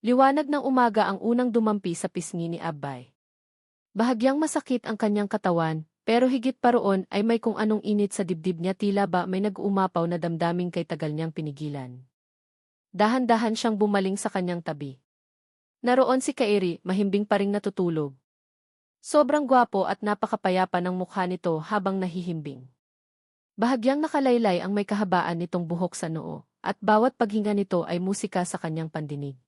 Liwanag ng umaga ang unang dumampi sa pisngi ni Abay. Bahagyang masakit ang kanyang katawan, pero higit pa roon ay may kung anong init sa dibdib niya, tila ba may nag-uumapaw na damdaming kay tagal niyang pinigilan. Dahan-dahan siyang bumaling sa kanyang tabi. Naroon si Kairi, mahimbing pa ring natutulog. Sobrang gwapo at napakapayapa ng mukha nito habang nahihimbing. Bahagyang nakalaylay ang may kahabaan nitong buhok sa noo, at bawat paghinga nito ay musika sa kanyang pandinig.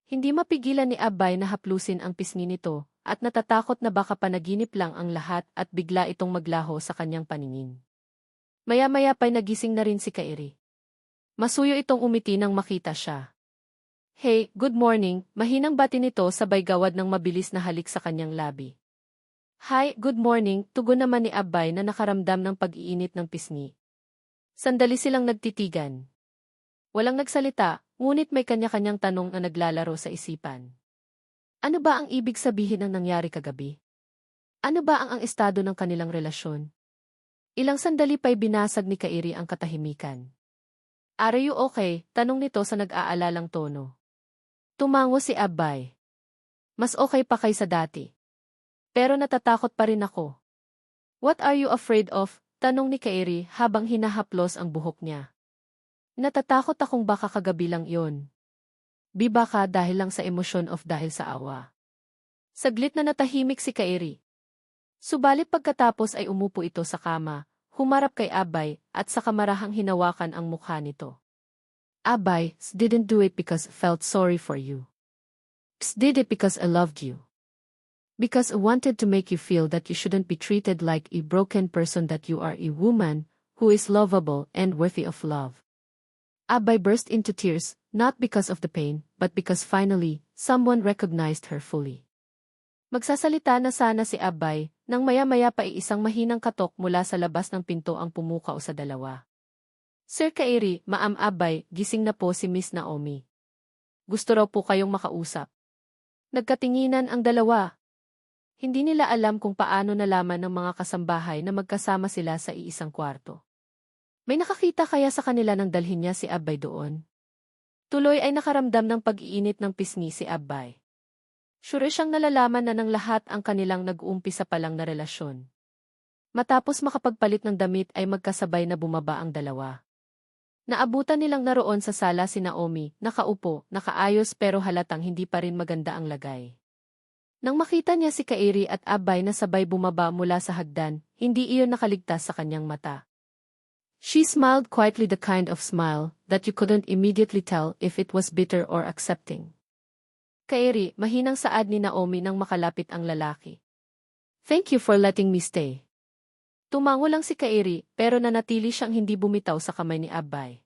Hindi mapigilan ni Abay na haplusin ang pisngi nito, at natatakot na baka panaginip lang ang lahat at bigla itong maglaho sa kanyang paningin. Maya-maya pa'y nagising na rin si Kairi. Masuyo itong umiti nang makita siya. Hey, good morning, mahinang bati nito sabay gawad ng mabilis na halik sa kanyang labi. Hi, good morning, tugon naman ni Abay na nakaramdam ng pag-iinit ng pisngi. Sandali silang nagtitigan. Walang nagsalita, ngunit may kanya-kanyang tanong na naglalaro sa isipan. Ano ba ang ibig sabihin ng nangyari kagabi? Ano ba ang estado ng kanilang relasyon? Ilang sandali pa'y binasag ni Kairi ang katahimikan. Are you okay? Tanong nito sa nag-aalalang tono. Tumango si Abay. Mas okay pa kaysa dati. Pero natatakot pa rin ako. What are you afraid of? Tanong ni Kairi habang hinahaplos ang buhok niya. Natatakot akong baka kagabi lang yon. Baka dahil lang sa emosyon of dahil sa awa. Saglit na natahimik si Kairi. Subalit pagkatapos ay umupo ito sa kama, humarap kay Abay at sa kamarahang hinawakan ang mukha nito. Abay, didn't do it because felt sorry for you. Did it because I loved you. Because I wanted to make you feel that you shouldn't be treated like a broken person, that you are a woman who is lovable and worthy of love. Abay burst into tears, not because of the pain, but because finally, someone recognized her fully. Magsasalita na sana si Abay, nang maya-maya pa isang mahinang katok mula sa labas ng pinto ang pumukaw sa dalawa. Sir Kairi, Ma'am Abay, gising na po si Miss Naomi. Gusto raw po kayong makausap. Nagkatinginan ang dalawa. Hindi nila alam kung paano nalaman ng mga kasambahay na magkasama sila sa iisang kwarto. May nakakita kaya sa kanila nang dalhin niya si Abay doon? Tuloy ay nakaramdam ng pag-iinit ng pisngi si Abay. Sure siyang nalalaman na ng lahat ang kanilang nag-uumpisa pa lang na relasyon. Matapos makapagpalit ng damit ay magkasabay na bumaba ang dalawa. Naabutan nilang naroon sa sala si Naomi, nakaupo, nakaayos pero halatang hindi pa rin maganda ang lagay. Nang makita niya si Kairi at Abay na sabay bumaba mula sa hagdan, hindi iyon nakaligtas sa kanyang mata. She smiled quietly, the kind of smile that you couldn't immediately tell if it was bitter or accepting. Kairi, mahinang saad ni Naomi nang makalapit ang lalaki. Thank you for letting me stay. Tumango lang si Kairi, pero nanatili siyang hindi bumitaw sa kamay ni Abay.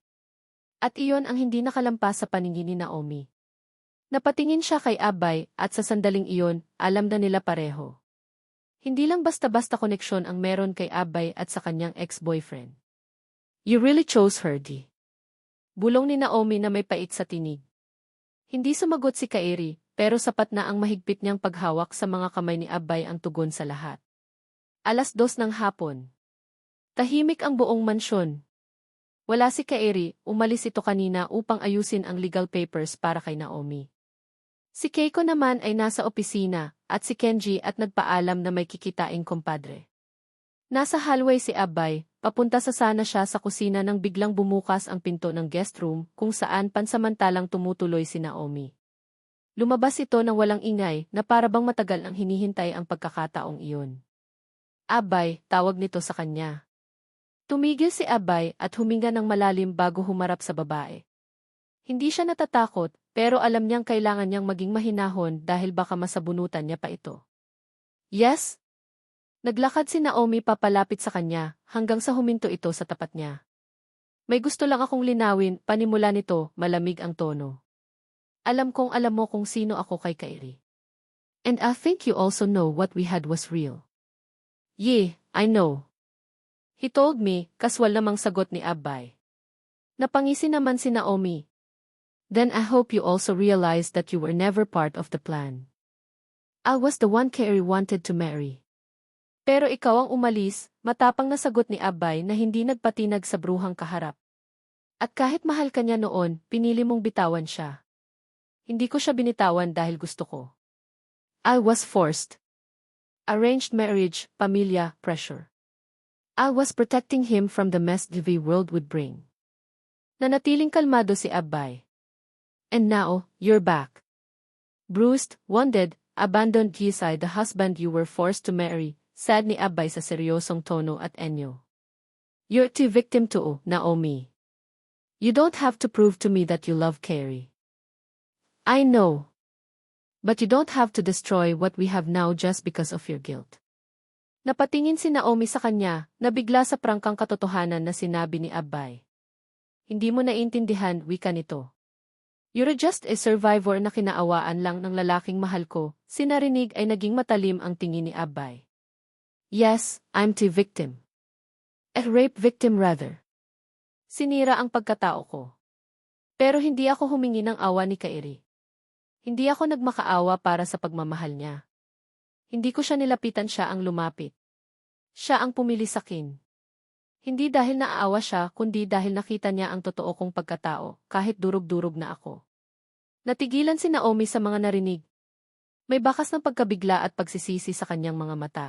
At iyon ang hindi nakalampas sa paningin ni Naomi. Napatingin siya kay Abay at sa sandaling iyon, alam na nila pareho. Hindi lang basta-basta koneksyon ang meron kay Abay at sa kanyang ex-boyfriend. You really chose her, di? Bulong ni Naomi na may pait sa tinig. Hindi sumagot si Kairi, pero sapat na ang mahigpit niyang paghawak sa mga kamay ni Abay ang tugon sa lahat. 2:00 ng hapon. Tahimik ang buong mansyon. Wala si Kairi, umalis ito kanina upang ayusin ang legal papers para kay Naomi. Si Keiko naman ay nasa opisina, at si Kenji at nagpaalam na may kikitain kumpadre. Nasa hallway si Abay, papunta sana siya sa kusina nang biglang bumukas ang pinto ng guest room kung saan pansamantalang tumutuloy si Naomi. Lumabas ito ng walang ingay na parabang matagal ang hinihintay ang pagkakataong iyon. Abay, tawag nito sa kanya. Tumigil si Abay at huminga ng malalim bago humarap sa babae. Hindi siya natatakot, pero alam niyang kailangan niyang maging mahinahon dahil baka masabunutan niya pa ito. Yes? Naglakad si Naomi papalapit sa kanya, hanggang sa huminto ito sa tapat niya. May gusto lang akong linawin, panimula nito, malamig ang tono. Alam kong alam mo kung sino ako kay Kairi. And I think you also know what we had was real. Yeah, I know. He told me, kaswal namang sagot ni Abay. Napangisi naman si Naomi. Then I hope you also realize that you were never part of the plan. I was the one Kairi wanted to marry. Pero ikaw ang umalis, matapang na sagot ni Abay na hindi nagpatinag sa bruhang kaharap. At kahit mahal ka niya noon, pinili mong bitawan siya. Hindi ko siya binitawan dahil gusto ko. I was forced. Arranged marriage, pamilya, pressure. I was protecting him from the mess the world would bring. Nanatiling kalmado si Abbay. And now, you're back. Bruised, wounded, abandoned beside the husband you were forced to marry, sad ni Abbay sa seryosong tono at enyo. You're the victim too, Naomi. You don't have to prove to me that you love Carrie. I know. But you don't have to destroy what we have now just because of your guilt. Napatingin si Naomi sa kanya, nabigla sa prangkang katotohanan na sinabi ni Abbay. Hindi mo naiintindihan, wika nito. You're just a survivor na kinaawaan lang ng lalaking mahal ko, sinarinig ay naging matalim ang tingin ni Abbay. Yes, I'm the victim. A rape victim rather. Sinira ang pagkatao ko. Pero hindi ako humingi ng awa ni Kairi. Hindi ako nagmakaawa para sa pagmamahal niya. Hindi ko siya nilapitan, siya ang lumapit. Siya ang pumili sa akin. Hindi dahil naaawa siya kundi dahil nakita niya ang totoo kong pagkatao, kahit durog-durog na ako. Natigilan si Naomi sa mga narinig. May bakas ng pagkabigla at pagsisisi sa kanyang mga mata.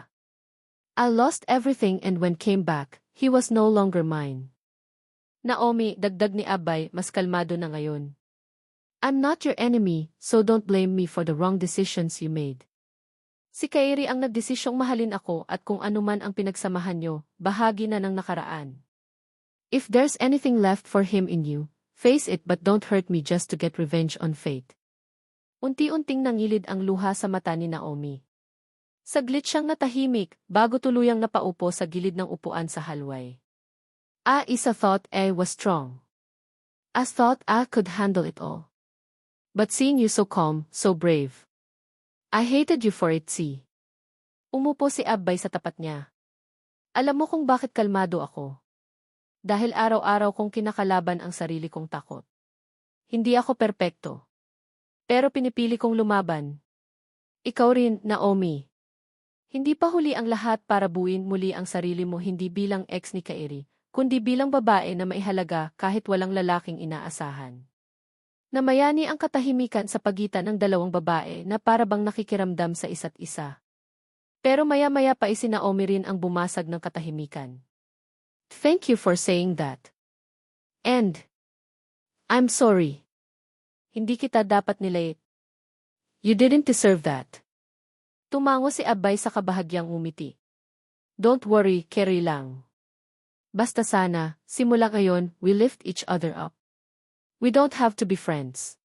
I lost everything and when came back, he was no longer mine. Naomi, dagdag ni Abbay, mas kalmado na ngayon. I'm not your enemy, so don't blame me for the wrong decisions you made. Si Kairi ang nagdesisyong mahalin ako at kung ano man ang pinagsamahan nyo, bahagi na ng nakaraan. If there's anything left for him in you, face it but don't hurt me just to get revenge on fate. Unti-unting nangilid ang luha sa mata ni Naomi. Saglit siyang natahimik, bago tuluyang napaupo sa gilid ng upuan sa hallway. Isa thought I was strong. I thought I could handle it all. But seeing you so calm, so brave. I hated you for it, see. Umupo si Abbay sa tapat niya. Alam mo kung bakit kalmado ako. Dahil araw-araw kong kinakalaban ang sarili kong takot. Hindi ako perpekto. Pero pinipili kong lumaban. Ikaw rin, Naomi. Hindi pa huli ang lahat para buuin muli ang sarili mo hindi bilang ex ni Kairi, kundi bilang babae na maihalaga kahit walang lalaking inaasahan. Namayani ang katahimikan sa pagitan ng dalawang babae na para bang nakikiramdam sa isa't isa. Pero maya-maya pa si Naomi rin ang bumasag ng katahimikan. Thank you for saying that. And I'm sorry. Hindi kita dapat nilait. You didn't deserve that. Tumango si Abbay sa kabahagyang umiti. Don't worry, Carrie lang. Basta sana, simula ngayon, we lift each other up. We don't have to be friends.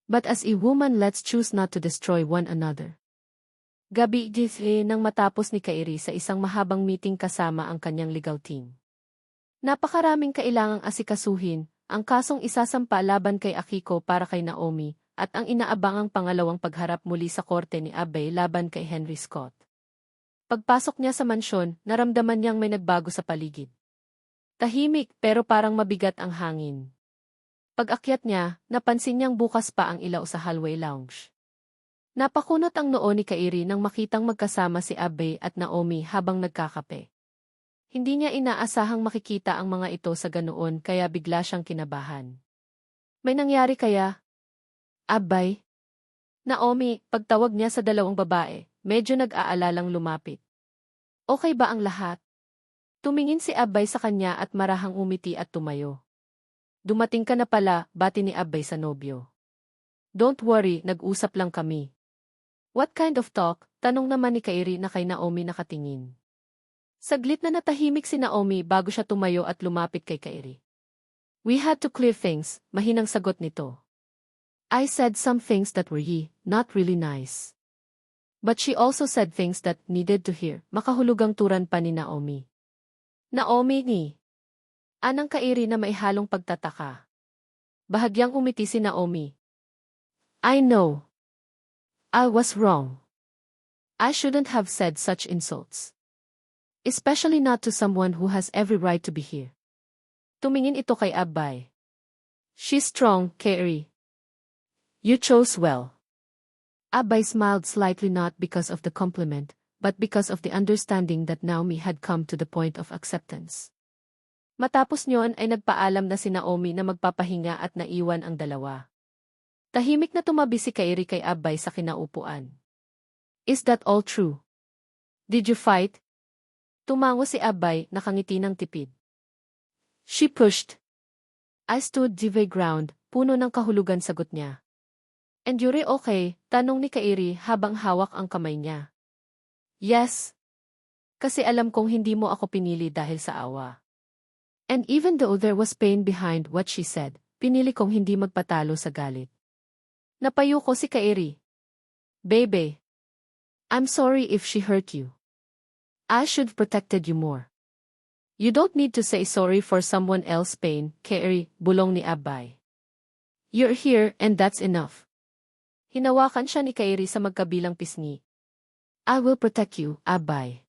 But as a woman, let's choose not to destroy one another. Gabi nang matapos ni Kairi sa isang mahabang meeting kasama ang kanyang legal team. Napakaraming kailangang asikasuhin, ang kasong isasampa laban kay Akiko para kay Naomi, at ang inaabangang pangalawang pagharap muli sa korte ni Abbay laban kay Henry Scott. Pagpasok niya sa mansyon, naramdaman niyang may nagbago sa paligid. Tahimik pero parang mabigat ang hangin. Pag-akyat niya, napansin niyang bukas pa ang ilaw sa hallway lounge. Napakunot ang noo ni Kairi nang makitang magkasama si Abbay at Naomi habang nagkakape. Hindi niya inaasahang makikita ang mga ito sa ganoon kaya bigla siyang kinabahan. May nangyari kaya? Abbay? Naomi, pagtawag niya sa dalawang babae, medyo nag-aalalang lumapit. Okay ba ang lahat? Tumingin si Abbay sa kanya at marahang umiti at tumayo. Dumating ka na pala, bati ni Abbay sa nobyo. Don't worry, nag-usap lang kami. What kind of talk? Tanong naman ni Kairi na kay Naomi nakatingin. Saglit na natahimik si Naomi bago siya tumayo at lumapit kay Kairi. We had to clear things, mahinang sagot nito. I said some things that were not really nice. But she also said things that needed to hear, makahulugang turan pa ni Naomi. Naomi ni. Anang Kairi na may halong pagtataka. Bahagyang umiti si Naomi. I know. I was wrong. I shouldn't have said such insults. Especially not to someone who has every right to be here. Tumingin ito kay Abbay. She's strong, Kairi. You chose well. Abbay smiled slightly not because of the compliment, but because of the understanding that Naomi had come to the point of acceptance. Matapos niyon ay nagpaalam na si Naomi na magpapahinga at naiwan ang dalawa. Tahimik na tumabi si Kairi kay Abbay sa kinaupuan. Is that all true? Did you fight? Tumango si Abbay, nakangiti ng tipid. She pushed. I stood the ground, puno ng kahulugan sagot niya. And you're okay? Tanong ni Kairi habang hawak ang kamay niya. Yes. Kasi alam kong hindi mo ako pinili dahil sa awa. And even though there was pain behind what she said, pinili kong hindi magpatalo sa galit. Napayo ko si Kairi. Baby. I'm sorry if she hurt you. I should've protected you more. You don't need to say sorry for someone else's pain, Kairi, bulong ni Abbay. You're here and that's enough. Hinawakan siya ni Kairi sa magkabilang pisngi. I will protect you, Abbay.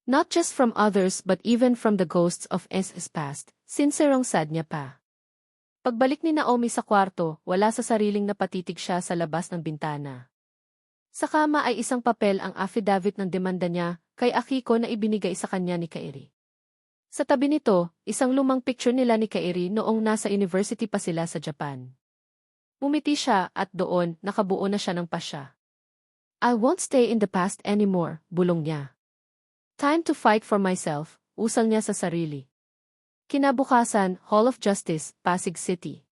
Not just from others but even from the ghosts of SS past, sincerong sad niya pa. Pagbalik ni Naomi sa kwarto, wala sa sariling napatitig siya sa labas ng bintana. Sa kama ay isang papel ang affidavit ng demanda niya kay Akiko na ibinigay sa kanya ni Kairi. Sa tabi nito, isang lumang picture nila ni Kairi noong nasa university pa sila sa Japan. Mumiti siya at doon nakabuo na siya ng pasya. I won't stay in the past anymore, bulong niya. Time to fight for myself, usal niya sa sarili. Kinabukasan, Hall of Justice, Pasig City.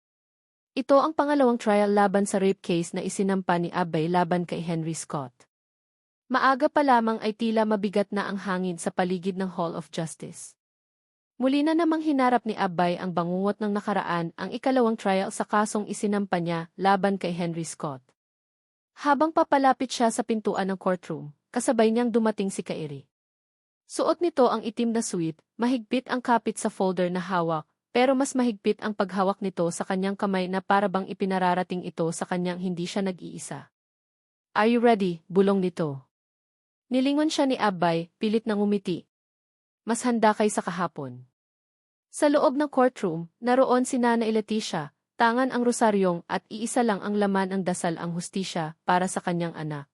Ito ang pangalawang trial laban sa rape case na isinampa ni Abbay laban kay Henry Scott. Maaga pa lamang ay tila mabigat na ang hangin sa paligid ng Hall of Justice. Muli na namang hinarap ni Abbay ang bangungot ng nakaraan ang ikalawang trial sa kasong isinampa niya laban kay Henry Scott. Habang papalapit siya sa pintuan ng courtroom, kasabay niyang dumating si Kairi. Suot nito ang itim na suit, mahigpit ang kapit sa folder na hawak, pero mas mahigpit ang paghawak nito sa kanyang kamay na parabang ipinararating ito sa kanyang hindi siya nag-iisa. Are you ready? Bulong nito. Nilingon siya ni Abbay, pilit na ngumiti. Mas handa kaysa kahapon. Sa loob ng courtroom, naroon si Nanay Leticia, tangan ang rosaryong at iisa lang ang laman ang dasal ang hustisya para sa kanyang anak.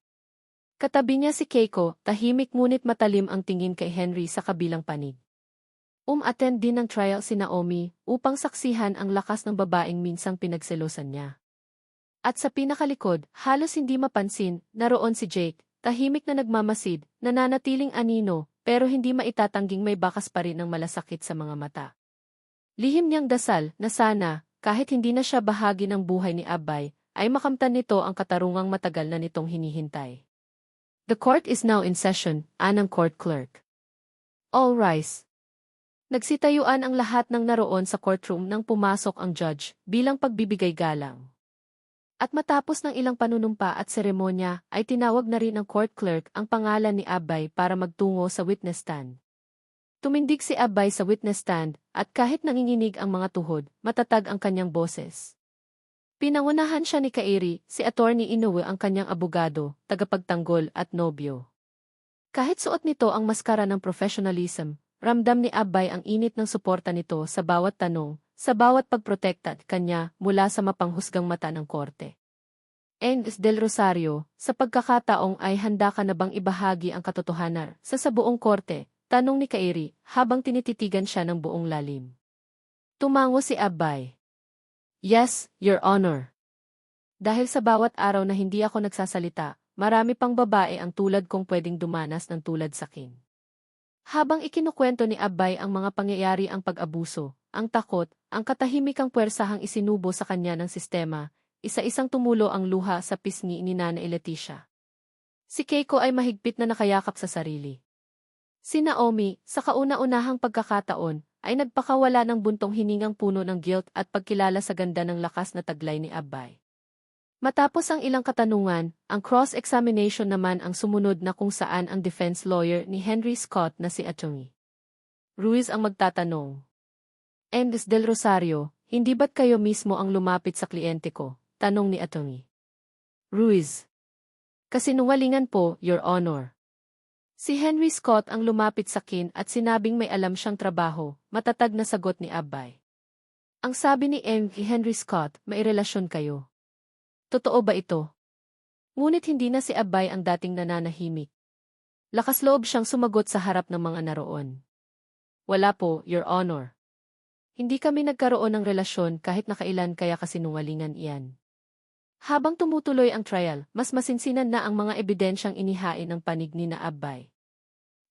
Katabi niya si Keiko, tahimik ngunit matalim ang tingin kay Henry sa kabilang panig. Attend din ng trial si Naomi upang saksihan ang lakas ng babaeng minsang pinagselosan niya. At sa pinakalikod, halos hindi mapansin, naroon si Jake, tahimik na nagmamasid, nananatiling anino, pero hindi maitatangging may bakas pa rin ng malasakit sa mga mata. Lihim niyang dasal na sana, kahit hindi na siya bahagi ng buhay ni Abbay, ay makamtan nito ang katarungang matagal na nitong hinihintay. The court is now in session, anang court clerk. All rise. Nagsitayuan ang lahat ng naroon sa courtroom nang pumasok ang judge bilang pagbibigay galang. At matapos ng ilang panunumpa at seremonya, ay tinawag na rin ng court clerk ang pangalan ni Abbay para magtungo sa witness stand. Tumindig si Abbay sa witness stand, at kahit nanginginig ang mga tuhod, matatag ang kanyang boses. Pinangunahan siya ni Kairi, si Attorney Inoue ang kanyang abogado, tagapagtanggol at nobyo. Kahit suot nito ang maskara ng professionalism, ramdam ni Abbay ang init ng suporta nito sa bawat tanong, sa bawat pagprotekta kanya mula sa mapanghusgang mata ng korte. Engs del Rosario, sa pagkakataong ay handa ka na bang ibahagi ang katotohanan sa buong korte, tanong ni Kairi habang tinititigan siya ng buong lalim. Tumango si Abbay. Yes, Your Honor. Dahil sa bawat araw na hindi ako nagsasalita, marami pang babae ang tulad kong pwedeng dumanas ng tulad sakin. Habang ikinukwento ni Abbay ang mga pangyayari ang pag-abuso, ang takot, ang katahimikang puwersahang isinubo sa kanya ng sistema, isa-isang tumulo ang luha sa pisngi ni Nanay Leticia. Si Keiko ay mahigpit na nakayakap sa sarili. Si Naomi, sa kauna-unahang pagkakataon, ay nagpakawala ng buntong hiningang puno ng guilt at pagkilala sa ganda ng lakas na taglay ni Abbay. Matapos ang ilang katanungan, ang cross-examination naman ang sumunod na kung saan ang defense lawyer ni Henry Scott na si Atty. Ruiz ang magtatanong. Engs del Rosario, hindi ba't kayo mismo ang lumapit sa kliyente ko? Tanong ni Atty. Ruiz. Kasinungalingan po, Your Honor. Si Henry Scott ang lumapit sa akin at sinabing may alam siyang trabaho, matatag na sagot ni Abbay. Ang sabi ni Henry Scott, may relasyon kayo. Totoo ba ito? Ngunit hindi na si Abbay ang dating nananahimik. Lakas loob siyang sumagot sa harap ng mga naroon. Wala po, Your Honor. Hindi kami nagkaroon ng relasyon kahit nakailan kaya kasinungalingan iyan. Habang tumutuloy ang trial, mas masinsinan na ang mga ebidensyang inihain ng panig ni na Abbay.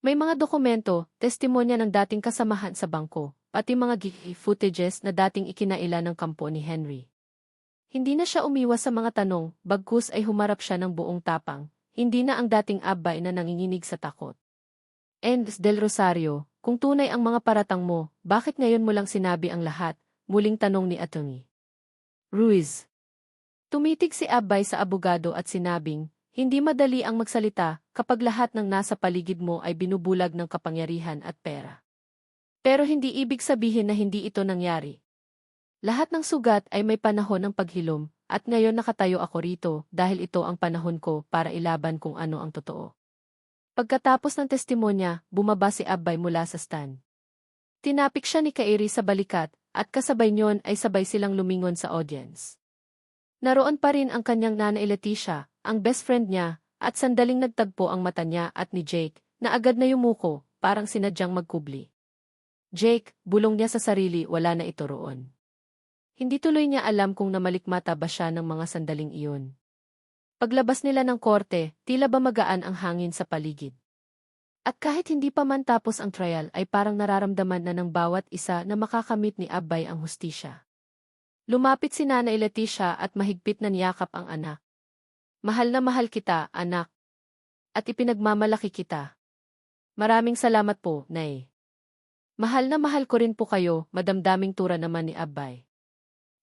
May mga dokumento, testimonya ng dating kasamahan sa bangko, pati mga footages na dating ikinaila ng kampo ni Henry. Hindi na siya umiwas sa mga tanong, bagkus ay humarap siya ng buong tapang, hindi na ang dating Abbay na nanginginig sa takot. And Del Rosario, kung tunay ang mga paratang mo, bakit ngayon mo lang sinabi ang lahat? Muling tanong ni Atty. Ruiz. Tumitig si Abbay sa abogado at sinabing, hindi madali ang magsalita kapag lahat ng nasa paligid mo ay binubulag ng kapangyarihan at pera. Pero hindi ibig sabihin na hindi ito nangyari. Lahat ng sugat ay may panahon ng paghilom, at ngayon nakatayo ako rito dahil ito ang panahon ko para ilaban kung ano ang totoo. Pagkatapos ng testimonya, bumaba si Abbay mula sa stand. Tinapik siya ni Kairi sa balikat, at kasabay niyon ay sabay silang lumingon sa audience. Naroon pa rin ang kanyang nanay Leticia, ang best friend niya, at sandaling nagtagpo ang mata niya at ni Jake, na agad na yumuko, parang sinadyang magkubli. Jake, bulong niya sa sarili, wala na ito roon. Hindi tuloy niya alam kung namalikmata ba siya ng mga sandaling iyon. Paglabas nila ng korte, tila ba magaan ang hangin sa paligid. At kahit hindi pa man tapos ang trial ay parang nararamdaman na ng bawat isa na makakamit ni Abbay ang hustisya. Lumapit si Nanay Leticia at mahigpit na niyakap ang anak. Mahal na mahal kita, anak. At ipinagmamalaki kita. Maraming salamat po, Nay. Mahal na mahal ko rin po kayo, madamdaming tura naman ni Abbay.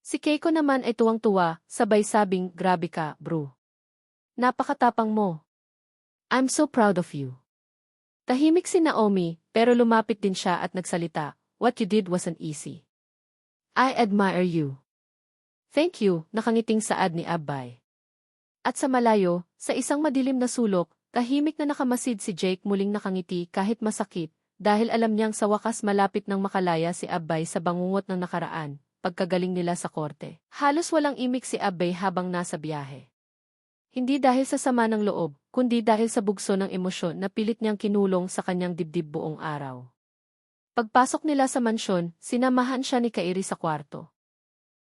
Si Keiko naman ay tuwang-tuwa, sabay sabing, grabe ka, bro. Napakatapang mo. I'm so proud of you. Tahimik si Naomi, pero lumapit din siya at nagsalita, what you did wasn't easy. I admire you. Thank you, nakangiting saad ni Abbay. At sa malayo, sa isang madilim na sulok, tahimik na nakamasid si Jake muling nakangiti kahit masakit, dahil alam niyang sa wakas malapit nang makalaya si Abbay sa bangungot ng nakaraan. Pagkagaling nila sa korte. Halos walang imik si Abbay habang nasa biyahe. Hindi dahil sa sama ng loob, kundi dahil sa bugso ng emosyon na pilit niyang kinulong sa kanyang dibdib buong araw. Pagpasok nila sa mansyon, sinamahan siya ni Kairi sa kwarto.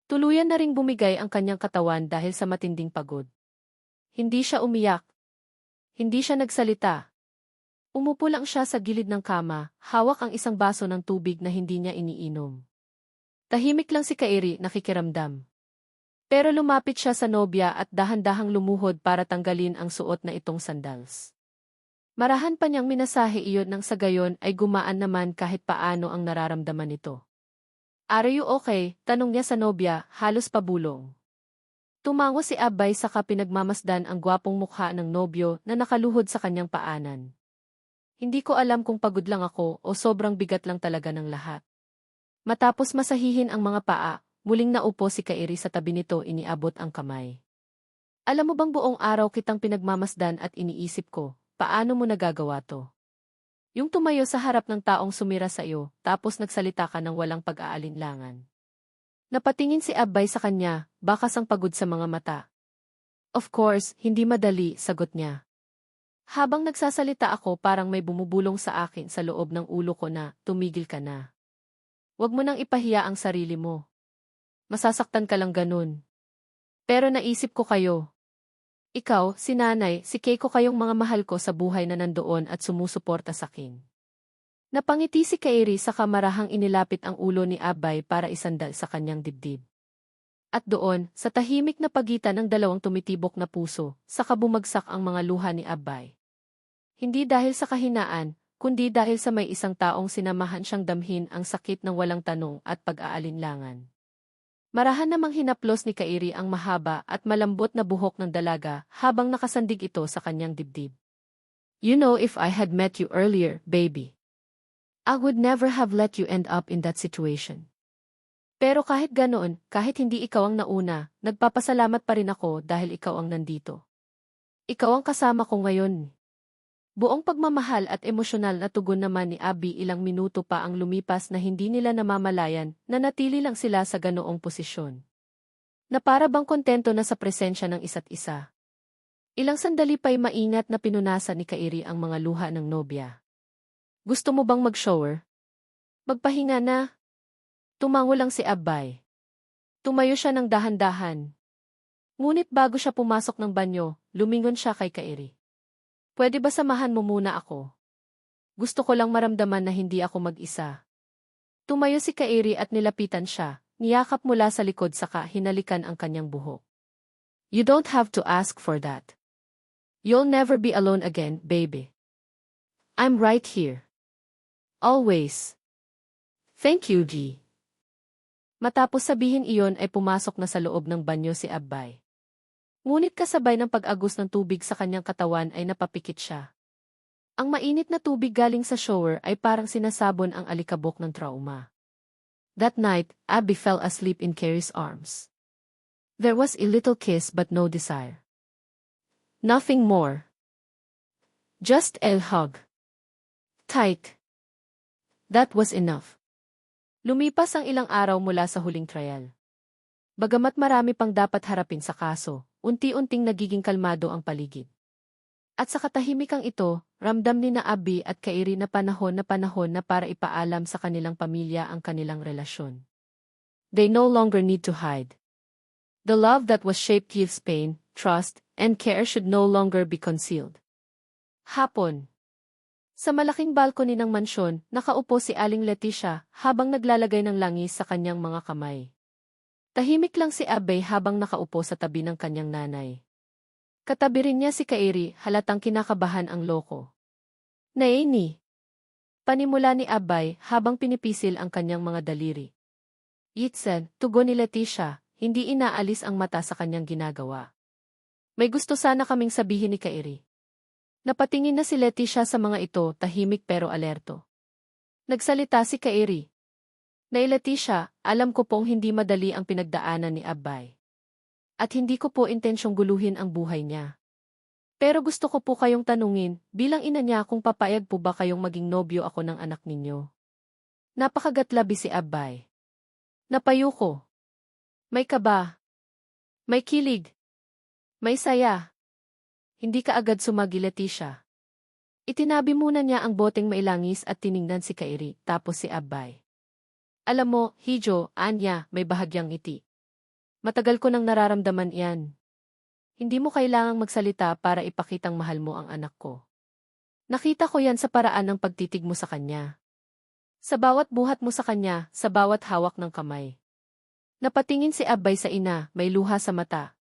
Tuluyan na ring bumigay ang kanyang katawan dahil sa matinding pagod. Hindi siya umiyak. Hindi siya nagsalita. Umupo lang siya sa gilid ng kama, hawak ang isang baso ng tubig na hindi niya iniinom. Tahimik lang si Kairi, nakikiramdam. Pero lumapit siya sa nobya at dahan-dahang lumuhod para tanggalin ang suot na itong sandals. Marahan pa niyang minasahe iyon nang sa gayon ay gumaan naman kahit paano ang nararamdaman nito. Are you okay? Tanong niya sa nobya, halos pabulong. Tumango si Abbay saka pinagmamasdan ang gwapong mukha ng nobyo na nakaluhod sa kanyang paanan. Hindi ko alam kung pagod lang ako o sobrang bigat lang talaga ng lahat. Matapos masahihin ang mga paa, muling naupo si Kairi sa tabi nito iniabot ang kamay. Alam mo bang buong araw kitang pinagmamasdan at iniisip ko, paano mo nagagawa to? Yung tumayo sa harap ng taong sumira sa iyo, tapos nagsalita ka ng walang pag-aalinlangan. Napatingin si Abbay sa kanya, bakas ang pagod sa mga mata. Of course, hindi madali, sagot niya. Habang nagsasalita ako parang may bumubulong sa akin sa loob ng ulo ko na, tumigil ka na. Huwag mo nang ipahiya ang sarili mo. Masasaktan ka lang ganun. Pero naisip ko kayo. Ikaw, si nanay, si Keiko kayong mga mahal ko sa buhay na nandoon at sumusuporta sa akin. Napangiti si Kairi sa kamarahang inilapit ang ulo ni Abbay para isandal sa kanyang dibdib. At doon, sa tahimik na pagitan ng dalawang tumitibok na puso, saka bumagsak ang mga luha ni Abbay. Hindi dahil sa kahinaan, kundi dahil sa may isang taong sinamahan siyang damhin ang sakit ng walang tanong at pag-aalinlangan. Marahan namang hinaplos ni Kairi ang mahaba at malambot na buhok ng dalaga habang nakasandig ito sa kanyang dibdib. You know, if I had met you earlier, baby, I would never have let you end up in that situation. Pero kahit ganoon, kahit hindi ikaw ang nauna, nagpapasalamat pa rin ako dahil ikaw ang nandito. Ikaw ang kasama ko ngayon. Buong pagmamahal at emosyonal na tugon naman ni Abby ilang minuto pa ang lumipas na hindi nila namamalayan na natili lang sila sa ganoong posisyon. Na para bang kontento na sa presensya ng isa't isa. Ilang sandali pa'y maingat na pinunasan ni Kairi ang mga luha ng nobya. Gusto mo bang mag-shower? Magpahinga na. Tumango lang si Abbay. Tumayo siya ng dahan-dahan. Ngunit bago siya pumasok ng banyo, lumingon siya kay Kairi. Pwede ba samahan mo muna ako? Gusto ko lang maramdaman na hindi ako mag-isa. Tumayo si Kairi at nilapitan siya, niyakap mula sa likod saka hinalikan ang kanyang buhok. You don't have to ask for that. You'll never be alone again, baby. I'm right here. Always. Thank you, G. Matapos sabihin iyon ay pumasok na sa loob ng banyo si Abbay. Ngunit kasabay ng pag-agos ng tubig sa kanyang katawan ay napapikit siya. Ang mainit na tubig galing sa shower ay parang sinasabon ang alikabok ng trauma. That night, Abby fell asleep in Carrie's arms. There was a little kiss but no desire. Nothing more. Just a hug. Tight. That was enough. Lumipas ang ilang araw mula sa huling trial. Bagamat marami pang dapat harapin sa kaso, unti-unting nagiging kalmado ang paligid. At sa katahimikang ito, ramdam ni na Abby at Kairi na panahon na para ipaalam sa kanilang pamilya ang kanilang relasyon. They no longer need to hide. The love that was shaped gives pain, trust, and care should no longer be concealed. Hapon. Sa malaking balkoni ng mansyon, nakaupo si Aling Leticia habang naglalagay ng langis sa kanyang mga kamay. Tahimik lang si Abbey habang nakaupo sa tabi ng kanyang nanay. Katabi rin niya si Kairi, halatang kinakabahan ang loko. Naini. Panimula ni Abbay habang pinipisil ang kanyang mga daliri. Yitsen, tugon ni Leticia, hindi inaalis ang mata sa kanyang ginagawa. May gusto sana kaming sabihin ni Kairi. Napatingin na si Leticia sa mga ito, tahimik pero alerto. Nagsalita si Kairi. Nay Leticia, alam ko pong hindi madali ang pinagdaanan ni Abbay. At hindi ko po intensyong guluhin ang buhay niya. Pero gusto ko po kayong tanungin, bilang ina niya kung papayag po ba kayong maging nobyo ako ng anak ninyo. Napakagatlabi si Abbay. Napayo ko. May kaba. May kilig. May saya. Hindi ka agad sumagi Leticia. Itinabi muna niya ang boteng mailangis at tiningnan si Kairi, tapos si Abbay. Alam mo, Hijo, Anya, may bahagyang ngiti. Matagal ko nang nararamdaman iyan. Hindi mo kailangang magsalita para ipakitang mahal mo ang anak ko. Nakita ko yan sa paraan ng pagtitig mo sa kanya. Sa bawat buhat mo sa kanya, sa bawat hawak ng kamay. Napatingin si Abbay sa ina, may luha sa mata.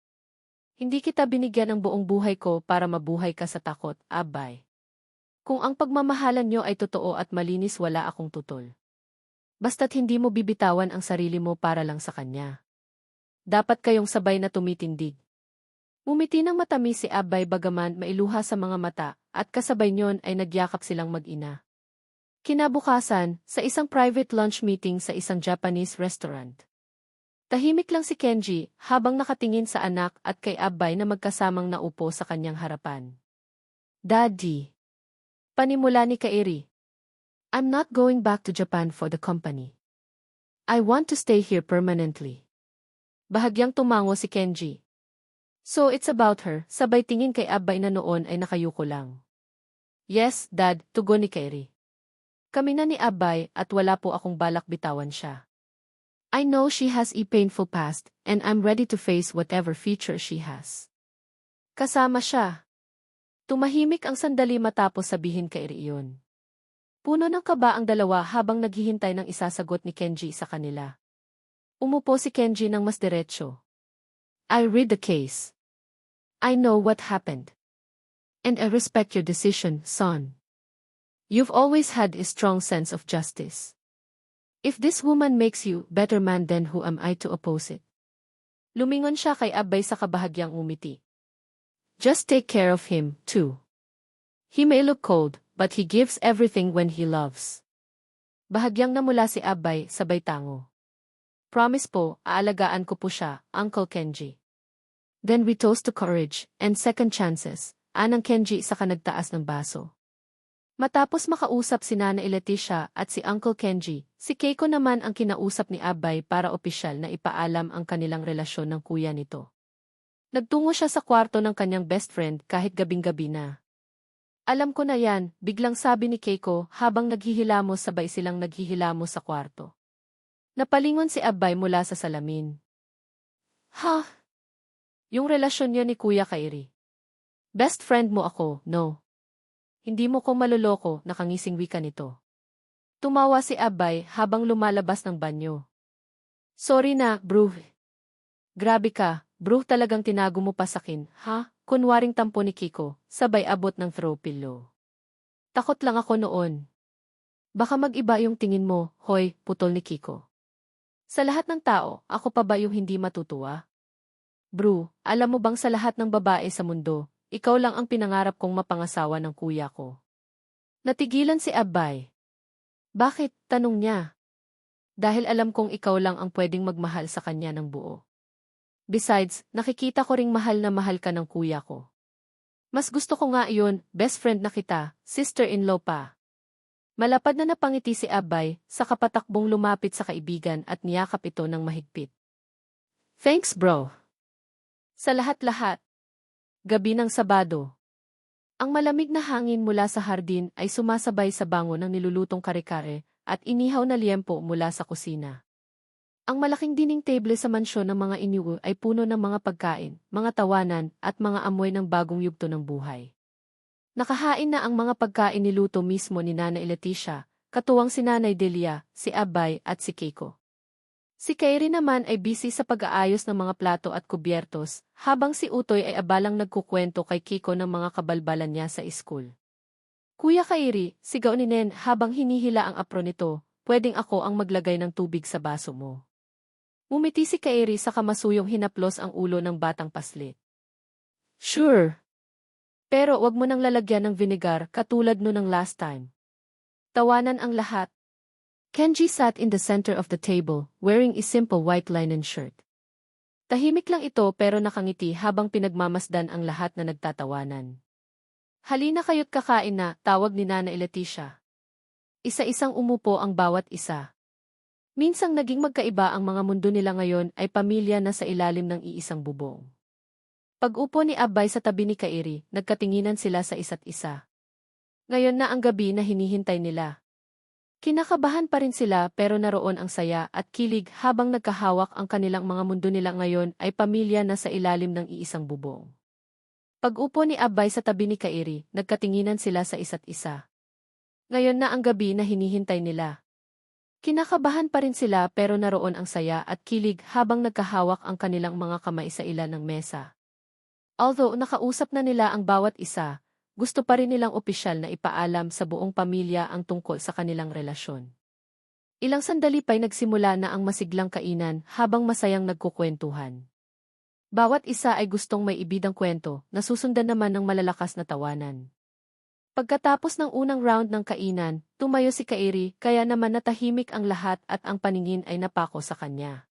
Hindi kita binigyan ng buong buhay ko para mabuhay ka sa takot, Abbay. Kung ang pagmamahalan niyo ay totoo at malinis, wala akong tutol. Basta't hindi mo bibitawan ang sarili mo para lang sa kanya. Dapat kayong sabay na tumitindig. Umiti ng matamis si Abbay bagaman mailuha sa mga mata, at kasabay niyon ay nagyakap silang mag-ina. Kinabukasan, sa isang private lunch meeting sa isang Japanese restaurant. Tahimik lang si Kenji habang nakatingin sa anak at kay Abbay na magkasamang naupo sa kanyang harapan. Daddy. Panimula ni Kairi. I'm not going back to Japan for the company. I want to stay here permanently. Bahagyang tumango si Kenji. So it's about her, sabay tingin kay Abbay na noon ay nakayuko lang. Yes, Dad, tugon ni Kairi. Kami na ni Abbay at wala po akong balak bitawan siya. I know she has a painful past and I'm ready to face whatever future she has. Kasama siya. Tumahimik ang sandali matapos sabihin Kairi iyon. Puno ng kaba ang dalawa habang naghihintay ng isasagot ni Kenji sa kanila. Umupo si Kenji ng mas diretsyo. I read the case. I know what happened. And I respect your decision, son. You've always had a strong sense of justice. If this woman makes you better man, then who am I to oppose it? Lumingon siya kay Abbay sa kabahagyang umiti. Just take care of him, too. He may look cold, but he gives everything when he loves. Bahagyang namula si Abbay, sabay tango. Promise po, aalagaan ko po siya, Uncle Kenji. Then we toast to courage and second chances, anang Kenji sa kanagtaas ng baso. Matapos makausap si Nana Leticia at si Uncle Kenji, si Keiko naman ang kinausap ni Abbay para opisyal na ipaalam ang kanilang relasyon ng kuya nito. Nagtungo siya sa kwarto ng kanyang best friend kahit gabing-gabi na. Alam ko na yan, biglang sabi ni Keiko habang naghihilamos sabay silang naghihilamos sa kwarto. Napalingon si Abbay mula sa salamin. Ha? Yung relasyon niyo ni Kuya Kairi. Best friend mo ako, no? Hindi mo ko maluloko, nakangising wika nito. Tumawa si Abay habang lumalabas ng banyo. Sorry na, bro. Grabe ka, bro, talagang tinago mo pa sakin, ha? Kunwaring tampo ni Kiko, sabay abot ng throw pillow. Takot lang ako noon. Baka mag-iba yung tingin mo, hoy, putol ni Kiko. Sa lahat ng tao, ako pa ba yung hindi matutuwa? Bro, alam mo bang sa lahat ng babae sa mundo, ikaw lang ang pinangarap kong mapangasawa ng kuya ko. Natigilan si Abay. Bakit? Tanong niya. Dahil alam kong ikaw lang ang pwedeng magmahal sa kanya ng buo. Besides, nakikita ko ring mahal na mahal ka ng kuya ko. Mas gusto ko nga iyon, best friend na kita, sister-in-law pa. Malapad na napangiti si Abay, sa kapatakbong lumapit sa kaibigan at niyakap ito ng mahigpit. Thanks bro. Sa lahat-lahat. Gabi ng Sabado. Ang malamig na hangin mula sa hardin ay sumasabay sa bango ng nilulutong kare-kare at inihaw na liempo mula sa kusina. Ang malaking dining table sa mansyon ng mga Inyo ay puno ng mga pagkain, mga tawanan, at mga amoy ng bagong yugto ng buhay. Nakahain na ang mga pagkain niluto mismo ni Nanay Leticia, katuwang si Nanay Delia, si Abay at si Keiko. Si Kairi naman ay busy sa pag-aayos ng mga plato at kubyertos, habang si Utoy ay abalang nagkukwento kay Kiko ng mga kabalbalan niya sa school. Kuya Kairi, sigaw ni Nen habang hinihila ang apron nito, pwedeng ako ang maglagay ng tubig sa baso mo. Umiti si Kairi sa kamasuyong hinaplos ang ulo ng batang paslit. Sure. Pero wag mo nang lalagyan ng vinegar katulad no ng last time. Tawanan ang lahat. Kenji sat in the center of the table, wearing a simple white linen shirt. Tahimik lang ito pero nakangiti habang pinagmamasdan ang lahat na nagtatawanan. Halina kayo't kakain na, tawag ni Nanay Leticia. Isa-isang umupo ang bawat isa. Minsang naging magkaiba ang mga mundo nila ngayon ay pamilya na sa ilalim ng iisang bubong. Pag-upo ni Abay sa tabi ni Kairi, nagkatinginan sila sa isa't isa. Ngayon na ang gabi na hinihintay nila. Kinakabahan pa rin sila pero naroon ang saya at kilig habang nagkahawak ang kanilang mga mundo nila ngayon ay pamilya na sa ilalim ng iisang bubong. Pag-upo ni Abay sa tabi ni Kairi, nagkatinginan sila sa isa't isa. Ngayon na ang gabi na hinihintay nila. Kinakabahan pa rin sila pero naroon ang saya at kilig habang nagkahawak ang kanilang mga kamay sa ilan ng mesa. Although nakausap na nila ang bawat isa, gusto pa rin nilang opisyal na ipaalam sa buong pamilya ang tungkol sa kanilang relasyon. Ilang sandali pa'y nagsimula na ang masiglang kainan habang masayang nagkukwentuhan. Bawat isa ay gustong may ibidang kwento, nasusundan naman ng malalakas na tawanan. Pagkatapos ng unang round ng kainan, tumayo si Kairi kaya naman natahimik ang lahat at ang paningin ay napako sa kanya.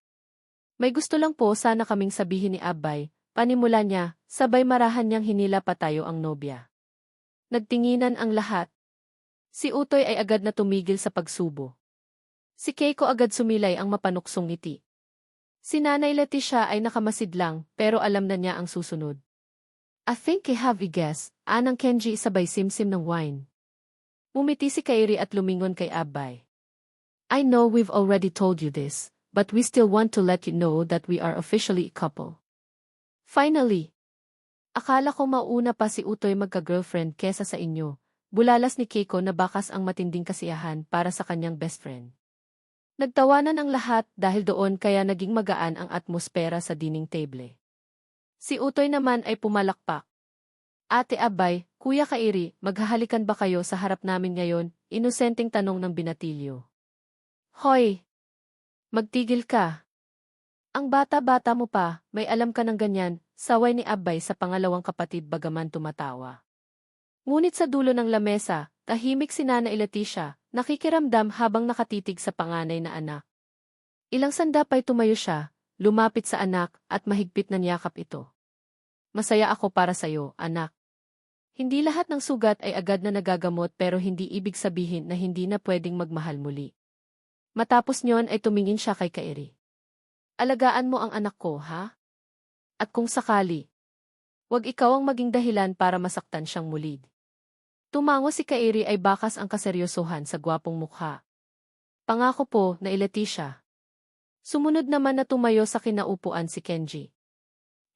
May gusto lang po sana kaming sabihin ni Abay, panimula niya, sabay marahan niyang hinila pa tayo ang nobya. Nagtinginan ang lahat. Si Utoy ay agad na tumigil sa pagsubo. Si Keiko agad sumilay ang mapanuksong ngiti. Si Nanay Leticia ay nakamasid lang pero alam na niya ang susunod. I think I have a guess, anang Kenji sabay simsim ng wine. Umiti si Kairi at lumingon kay Abay. I know we've already told you this, but we still want to let you know that we are officially a couple. Finally. Akala ko mauna pa si Utoy magka-girlfriend kesa sa inyo, bulalas ni Keiko na bakas ang matinding kasiyahan para sa kanyang best friend. Nagtawanan ang lahat dahil doon kaya naging magaan ang atmosfera sa dining table. Si Utoy naman ay pumalakpak. Ate Abay, Kuya Kairi, maghahalikan ba kayo sa harap namin ngayon? Inosenteng tanong ng binatilyo. Hoy! Magtigil ka. Ang bata-bata mo pa, may alam ka ng ganyan, saway ni Abay sa pangalawang kapatid bagaman tumatawa. Ngunit sa dulo ng lamesa, tahimik si Nanay Leticia, nakikiramdam habang nakatitig sa panganay na anak. Ilang sandapay tumayo siya, lumapit sa anak at mahigpit na niyakap ito. Masaya ako para sa'yo, anak. Hindi lahat ng sugat ay agad na nagagamot pero hindi ibig sabihin na hindi na pwedeng magmahal muli. Matapos niyon ay tumingin siya kay Kairi. Alagaan mo ang anak ko, ha? At kung sakali, wag ikaw ang maging dahilan para masaktan siyang muli. Tumango si Kairi ay bakas ang kaseryosohan sa gwapong mukha. Pangako po na Leticia. Sumunod naman na tumayo sa kinaupuan si Kenji.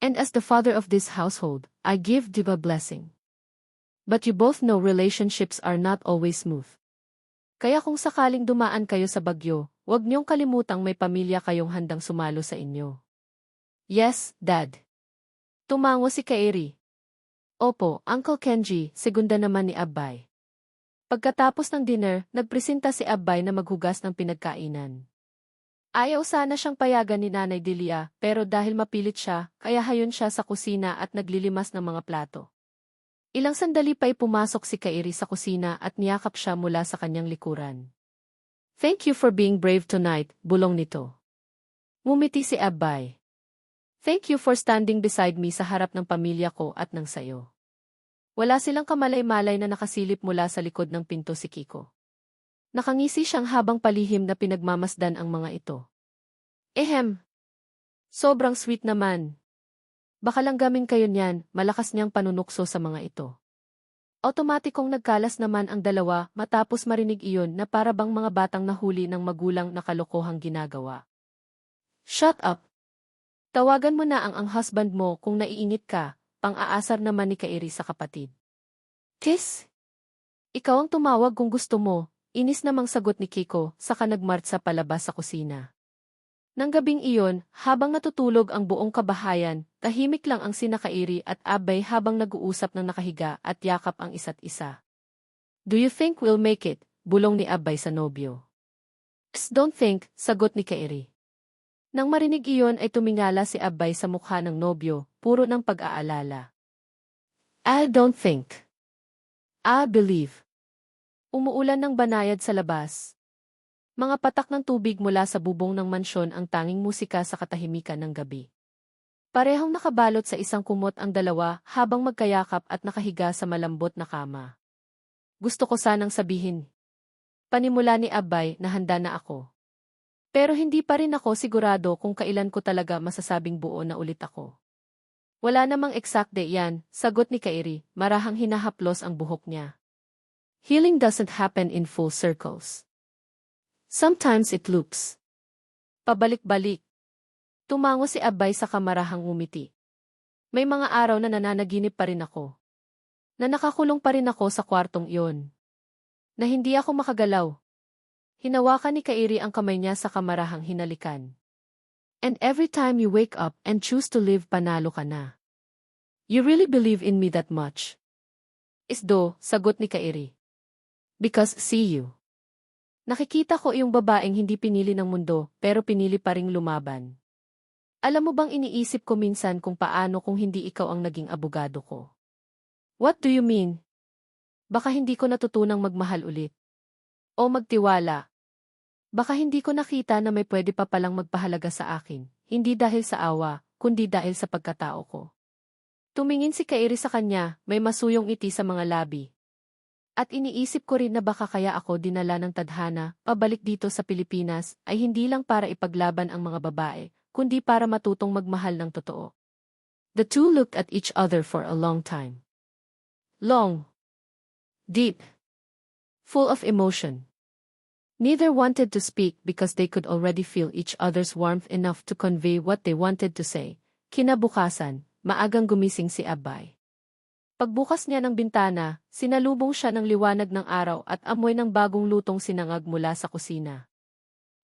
And as the father of this household, I give you a blessing. But you both know relationships are not always smooth. Kaya kung sakaling dumaan kayo sa bagyo, huwag niyong kalimutang may pamilya kayong handang sumalo sa inyo. Yes, Dad. Tumango si Kairi. Opo, Uncle Kenji, segunda naman ni Abbay. Pagkatapos ng dinner, nagpresenta si Abbay na maghugas ng pinagkainan. Ayaw sana siyang payagan ni Nanay Delia, pero dahil mapilit siya, kaya hayon siya sa kusina at naglilimas ng mga plato. Ilang sandali pa'y pumasok si Kairi sa kusina at niyakap siya mula sa kanyang likuran. Thank you for being brave tonight, bulong nito. Ngumiti si Abbay. Thank you for standing beside me sa harap ng pamilya ko at ng sayo. Wala silang kamalay-malay na nakasilip mula sa likod ng pinto si Kiko. Nakangisi siyang habang palihim na pinagmamasdan ang mga ito. Ehem. Sobrang sweet naman. Baka lang gamin kayo niyan, malakas niyang panunukso sa mga ito. Automatikong nagkalas naman ang dalawa matapos marinig iyon na para bang mga batang nahuli ng magulang na kalokohang ginagawa. Shut up! Tawagan mo na ang husband mo kung naiinit ka, pang-aasar naman ni Kairi sa kapatid. Kiss? Ikaw ang tumawag kung gusto mo, inis namang sagot ni Kiko, saka nagmartsa palabas sa kusina. Nang gabing iyon, habang natutulog ang buong kabahayan, tahimik lang ang sina Kairi at Abbay habang nag-uusap ng nakahiga at yakap ang isa't isa. Do you think we'll make it? Bulong ni Abbay sa nobyo. Don't think, sagot ni Kairi. Nang marinig iyon ay tumingala si Abbay sa mukha ng nobyo, puro ng pag-aalala. I don't think. I believe. Umuulan ng banayad sa labas. Mga patak ng tubig mula sa bubong ng mansyon ang tanging musika sa katahimikan ng gabi. Parehong nakabalot sa isang kumot ang dalawa habang magkayakap at nakahiga sa malambot na kama. Gusto ko sanang sabihin. Panimula ni Abbay na handa na ako. Pero hindi pa rin ako sigurado kung kailan ko talaga masasabing buo na ulit ako. Wala namang exact day yan, sagot ni Kairi, marahang hinahaplos ang buhok niya. Healing doesn't happen in full circles. Sometimes it loops. Pabalik-balik. Tumango si Abbay sa kamarahang ngumiti. May mga araw na nananaginip pa rin ako. Na nakakulong pa rin ako sa kwartong iyon. Na hindi ako makagalaw. Hinawakan ni Kairi ang kamay niya sa kamarahang hinalikan. And every time you wake up and choose to live, panalo ka na. You really believe in me that much? Isdo, sagot ni Kairi. Because see you. Nakikita ko iyong babaeng hindi pinili ng mundo, pero pinili pa ring lumaban. Alam mo bang iniisip ko minsan kung paano kung hindi ikaw ang naging abogado ko? What do you mean? Baka hindi ko natutunang magmahal ulit. O magtiwala. Baka hindi ko nakita na may pwede pa palang magpahalaga sa akin, hindi dahil sa awa, kundi dahil sa pagkatao ko. Tumingin si Kairi sa kanya, may masuyong ngiti sa mga labi. At iniisip ko rin na baka kaya ako dinala ng tadhana, pabalik dito sa Pilipinas, ay hindi lang para ipaglaban ang mga babae, kundi para matutong magmahal ng totoo. The two looked at each other for a long time. Long. Deep. Full of emotion. Neither wanted to speak because they could already feel each other's warmth enough to convey what they wanted to say. Kinabukasan, maagang gumising si Abbay. Pagbukas niya ng bintana, sinalubong siya ng liwanag ng araw at amoy ng bagong lutong sinangag mula sa kusina.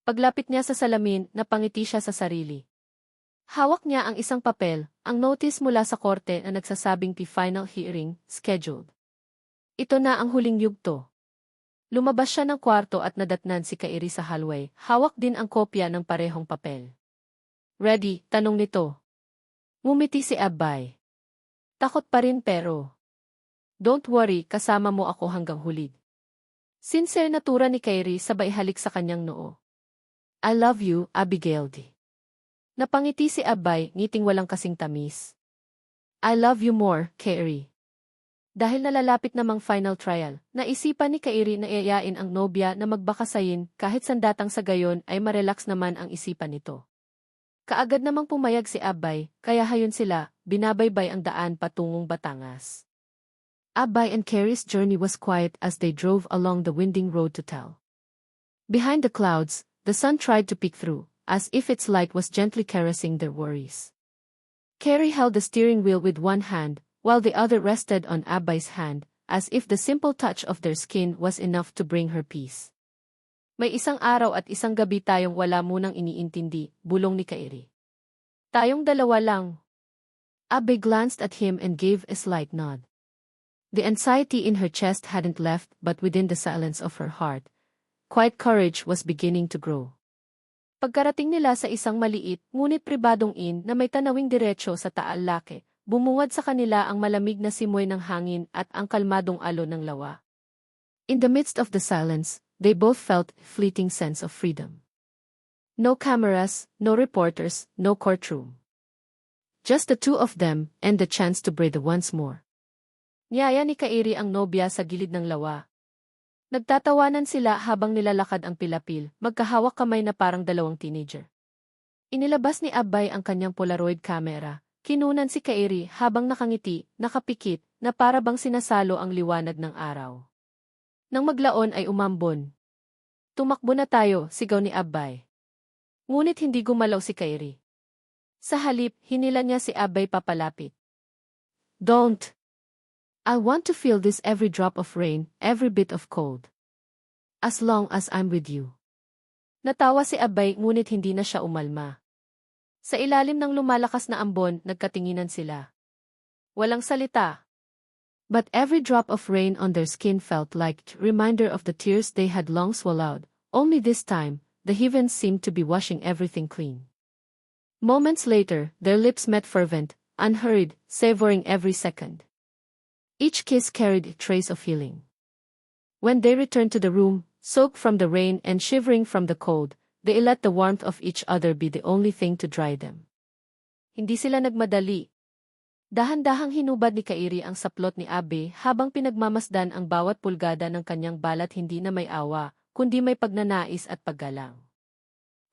Paglapit niya sa salamin, napangiti siya sa sarili. Hawak niya ang isang papel, ang notice mula sa korte na nagsasabing final hearing, scheduled. Ito na ang huling yugto. Lumabas siya ng kwarto at nadatnan si Kairi sa hallway, hawak din ang kopya ng parehong papel. Ready? Tanong nito. Ngumiti si Abbay. Takot pa rin pero. Don't worry, kasama mo ako hanggang huli. Sincere na tura ni Kairi sabay halik sa kanyang noo. I love you, Abigail D. Napangiti si Abbay, ngiting walang kasing tamis. I love you more, Kairi. Dahil nalalapit namang final trial, naisipan ni Kairi na iayain ang nobya na magbakasayin kahit sandatang sa gayon ay marelax naman ang isipan nito. Kaagad namang pumayag si Abbay, kaya hayon sila, binabaybay ang daan patungong Batangas. Abbay and Kairi's journey was quiet as they drove along the winding road to Tal. Behind the clouds, the sun tried to peek through, as if its light was gently caressing their worries. Carrie held the steering wheel with one hand, while the other rested on Abay's hand, as if the simple touch of their skin was enough to bring her peace. May isang araw at isang gabi tayong wala munang iniintindi, bulong ni Kairi. Tayong dalawa lang. Abay glanced at him and gave a slight nod. The anxiety in her chest hadn't left, but within the silence of her heart, quiet courage was beginning to grow. Pagkarating nila sa isang maliit, ngunit pribadong inn na may tanawing diretsyo sa Taal Lake, bumungad sa kanila ang malamig na simoy ng hangin at ang kalmadong alon ng lawa. In the midst of the silence, they both felt a fleeting sense of freedom. No cameras, no reporters, no courtroom. Just the two of them, and the chance to breathe once more. Niyaya ni Kairi ang nobya sa gilid ng lawa. Nagtatawanan sila habang nilalakad ang pilapil, magkahawak kamay na parang dalawang teenager. Inilabas ni Abay ang kanyang Polaroid camera. Kinunan si Kairi habang nakangiti, nakapikit, na para bang sinasalo ang liwanag ng araw. Nang maglaon ay umambon. Tumakbo na tayo, sigaw ni Abay. Ngunit hindi gumalaw si Kairi. Sa halip, hinila niya si Abay papalapit. Don't. I want to feel this every drop of rain, every bit of cold. As long as I'm with you. Natawa si Abay ngunit hindi na siya umalma. Sa ilalim ng lumalakas na ambon, nagkatinginan sila. Walang salita. But every drop of rain on their skin felt like a reminder of the tears they had long swallowed. Only this time, the heavens seemed to be washing everything clean. Moments later, their lips met fervent, unhurried, savoring every second. Each kiss carried a trace of healing. When they returned to the room, soaked from the rain and shivering from the cold, they let the warmth of each other be the only thing to dry them. Hindi sila nagmadali. Dahan-dahang hinubad ni Kairi ang saplot ni Abe habang pinagmamasdan ang bawat pulgada ng kanyang balat, hindi na may awa, kundi may pagnanais at paggalang.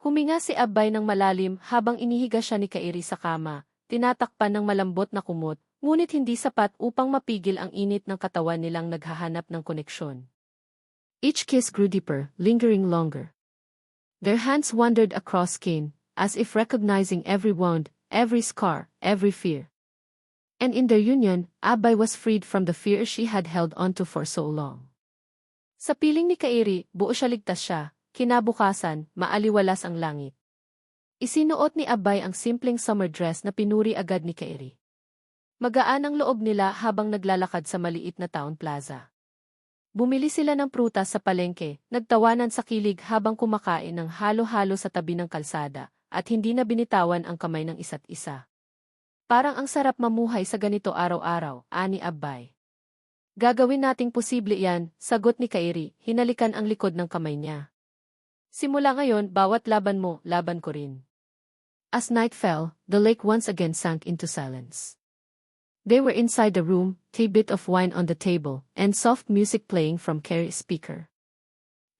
Huminga si Abay ng malalim habang inihiga siya ni Kairi sa kama, tinatakpan ng malambot na kumot, ngunit hindi sapat upang mapigil ang init ng katawan nilang naghahanap ng koneksyon. Each kiss grew deeper, lingering longer. Their hands wandered across skin, as if recognizing every wound, every scar, every fear. And in their union, Abay was freed from the fear she had held onto for so long. Sa piling ni Kairi, buo siya, ligtas siya. Kinabukasan, maaliwalas ang langit. Isinuot ni Abay ang simpleng summer dress na pinuri agad ni Kairi. Magaan ang loob nila habang naglalakad sa maliit na town plaza. Bumili sila ng prutas sa palengke, nagtawanan sa kilig habang kumakain ng halo-halo sa tabi ng kalsada, at hindi na binitawan ang kamay ng isa't isa. Parang ang sarap mamuhay sa ganito araw-araw, ani Abay. Gagawin nating posible yan, sagot ni Kairi, hinalikan ang likod ng kamay niya. Simula ngayon, bawat laban mo, laban ko rin. As night fell, the lake once again sank into silence. They were inside the room, a bit of wine on the table, and soft music playing from Carrie's speaker.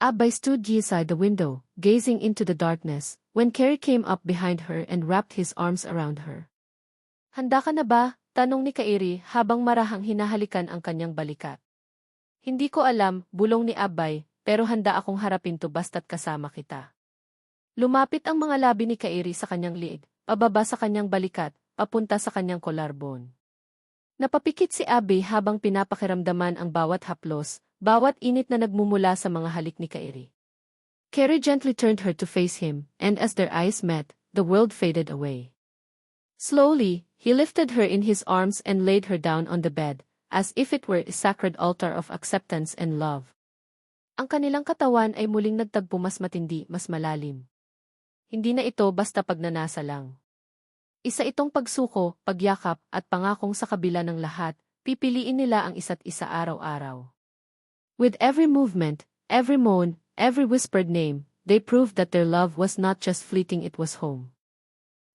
Abay stood beside the window, gazing into the darkness, when Carrie came up behind her and wrapped his arms around her. Handa ka na ba? Tanong ni Kairi habang marahang hinahalikan ang kanyang balikat. Hindi ko alam, bulong ni Abay, pero handa akong harapin to basta't kasama kita. Lumapit ang mga labi ni Kairi sa kanyang liig, pababa sa kanyang balikat, papunta sa kanyang collarbone. Napapikit si Abby habang pinapakiramdaman ang bawat haplos, bawat init na nagmumula sa mga halik ni Kairi. Carrie gently turned her to face him, and as their eyes met, the world faded away. Slowly, he lifted her in his arms and laid her down on the bed, as if it were a sacred altar of acceptance and love. Ang kanilang katawan ay muling nagtagpo, mas matindi, mas malalim. Hindi na ito basta pagnanasa lang. Isa itong pagsuko, pagyakap, at pangakong sa kabila ng lahat, pipiliin nila ang isa't isa araw-araw. With every movement, every moan, every whispered name, they proved that their love was not just fleeting, it was home.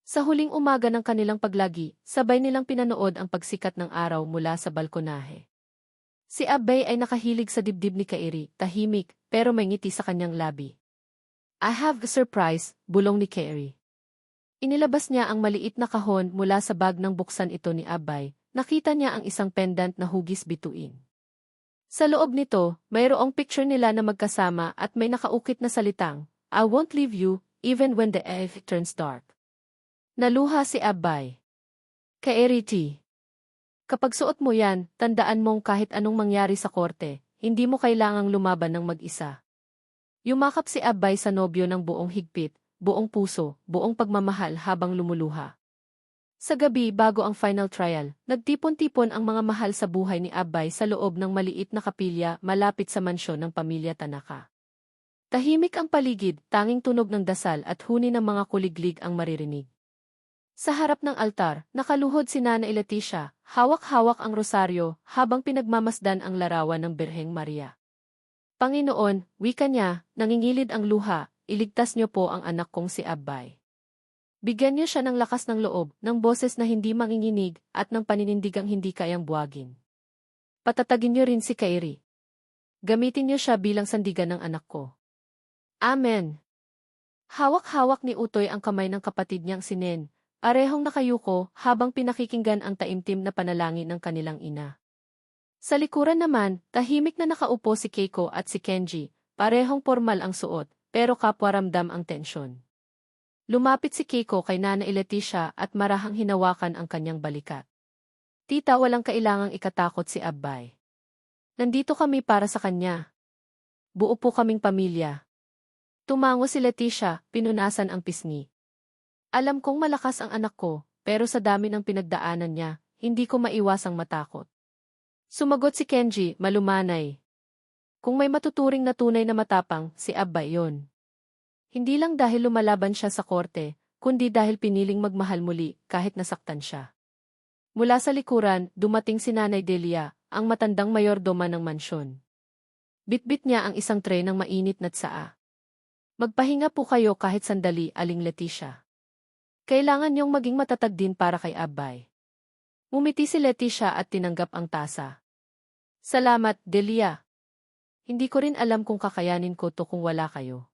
Sa huling umaga ng kanilang paglagi, sabay nilang pinanood ang pagsikat ng araw mula sa balkonahe. Si Abay ay nakahilig sa dibdib ni Kairi, tahimik, pero may ngiti sa kanyang labi. I have a surprise, bulong ni Kairi. Inilabas niya ang maliit na kahon mula sa bag nang buksan ito ni Abay, nakita niya ang isang pendant na hugis bituin. Sa loob nito, mayroong picture nila na magkasama at may nakaukit na salitang, I won't leave you, even when the earth turns dark. Naluha si Abay. Kairi. Kapag suot mo yan, tandaan mong kahit anong mangyari sa korte, hindi mo kailangang lumaban ng mag-isa. Yumakap si Abbay sa nobyo ng buong higpit, buong puso, buong pagmamahal habang lumuluha. Sa gabi bago ang final trial, nagtipon-tipon ang mga mahal sa buhay ni Abbay sa loob ng maliit na kapilya malapit sa mansyon ng pamilya Tanaka. Tahimik ang paligid, tanging tunog ng dasal at huni ng mga kuliglig ang maririnig. Sa harap ng altar, nakaluhod si Nanay Leticia, hawak-hawak ang rosaryo habang pinagmamasdan ang larawan ng Birheng Maria. Panginoon, wika niya, nangingilid ang luha, iligtas niyo po ang anak kong si Abbay. Bigyan niyo siya ng lakas ng loob, ng boses na hindi manginginig, at ng paninindigang hindi kayang buwagin. Patatagin niyo rin si Kairi. Gamitin niyo siya bilang sandigan ng anak ko. Amen. Hawak-hawak ni Utoy ang kamay ng kapatid niyang si Nen, parehong nakayuko habang pinakikinggan ang taimtim na panalangin ng kanilang ina. Sa likuran naman, tahimik na nakaupo si Keiko at si Kenji, parehong formal ang suot, pero kapwa-ramdam ang tensyon. Lumapit si Keiko kay Nanay Leticia at marahang hinawakan ang kanyang balikat. Tita, walang kailangang ikatakot si Abbay. Nandito kami para sa kanya. Buo po kaming pamilya. Tumango si Leticia, pinunasan ang pisngi. Alam kong malakas ang anak ko, pero sa dami ng pinagdaanan niya, hindi ko maiwasang matakot. Sumagot si Kenji, malumanay. Kung may matuturing na tunay na matapang, si Abbay yon. Hindi lang dahil lumalaban siya sa korte, kundi dahil piniling magmahal muli kahit nasaktan siya. Mula sa likuran, dumating si Nanay Delia, ang matandang mayordoma ng mansyon. Bitbit niya ang isang tray ng mainit na tsaa. Magpahinga po kayo kahit sandali, Aling Leticia. Kailangan niyong maging matatag din para kay Abbay. Ngumiti si Leticia at tinanggap ang tasa. Salamat, Delia. Hindi ko rin alam kung kakayanin ko to kung wala kayo.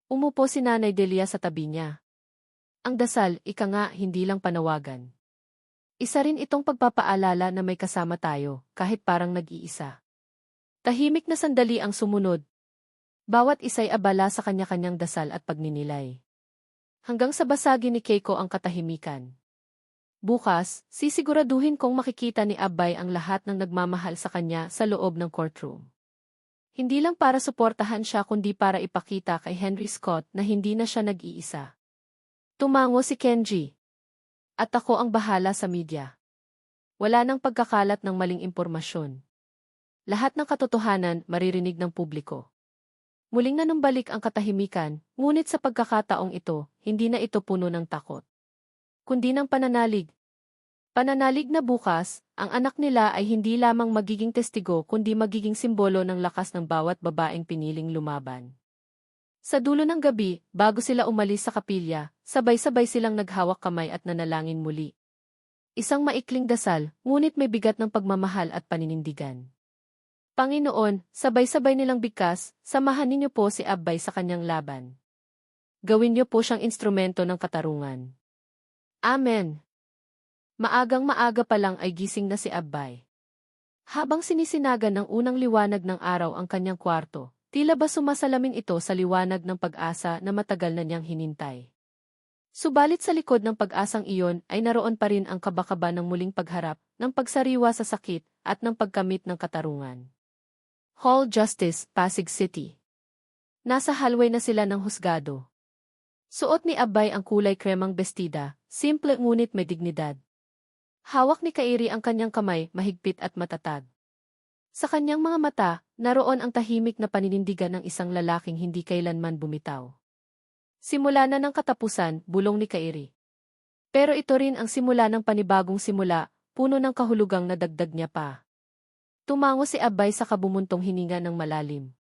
Umupo si Nanay Delia sa tabi niya. Ang dasal, ika nga, hindi lang panawagan. Isa rin itong pagpapaalala na may kasama tayo, kahit parang nag-iisa. Tahimik na sandali ang sumunod. Bawat isa'y abala sa kanya-kanyang dasal at pagninilay. Hanggang sa basagin ni Keiko ang katahimikan. Bukas, sisiguraduhin kong makikita ni Abbay ang lahat ng nagmamahal sa kanya sa loob ng courtroom. Hindi lang para suportahan siya kundi para ipakita kay Henry Scott na hindi na siya nag-iisa. Tumango si Kenji. At ako ang bahala sa media. Wala nang pagkakalat ng maling impormasyon. Lahat ng katotohanan maririnig ng publiko. Muling nanumbalik ang katahimikan, ngunit sa pagkakataong ito, hindi na ito puno ng takot, kundi ng pananalig. Pananalig na bukas, ang anak nila ay hindi lamang magiging testigo kundi magiging simbolo ng lakas ng bawat babaeng piniling lumaban. Sa dulo ng gabi, bago sila umalis sa kapilya, sabay-sabay silang naghawak kamay at nanalangin muli. Isang maikling dasal, ngunit may bigat ng pagmamahal at paninindigan. Panginoon, sabay-sabay nilang bigkas, samahan ninyo po si Abbay sa kanyang laban. Gawin niyo po siyang instrumento ng katarungan. Amen. Maagang-maaga pa lang ay gising na si Abbay. Habang sinisinagan ng unang liwanag ng araw ang kanyang kwarto, tila ba sumasalamin ito sa liwanag ng pag-asa na matagal na niyang hinintay. Subalit sa likod ng pag-asang iyon ay naroon pa rin ang kabakaba ng muling pagharap, ng pagsariwa sa sakit, at ng pagkamit ng katarungan. Hall Justice, Pasig City. Nasa hallway na sila ng husgado. Suot ni Abbay ang kulay kremang bestida, simple ngunit may dignidad. Hawak ni Kairi ang kanyang kamay, mahigpit at matatag. Sa kanyang mga mata, naroon ang tahimik na paninindigan ng isang lalaking hindi kailanman bumitaw. Simula na ng katapusan, bulong ni Kairi. Pero ito rin ang simula ng panibagong simula, puno ng kahulugang na dagdag niya pa. Tumango si Abbay sa kabumuntong hininga ng malalim.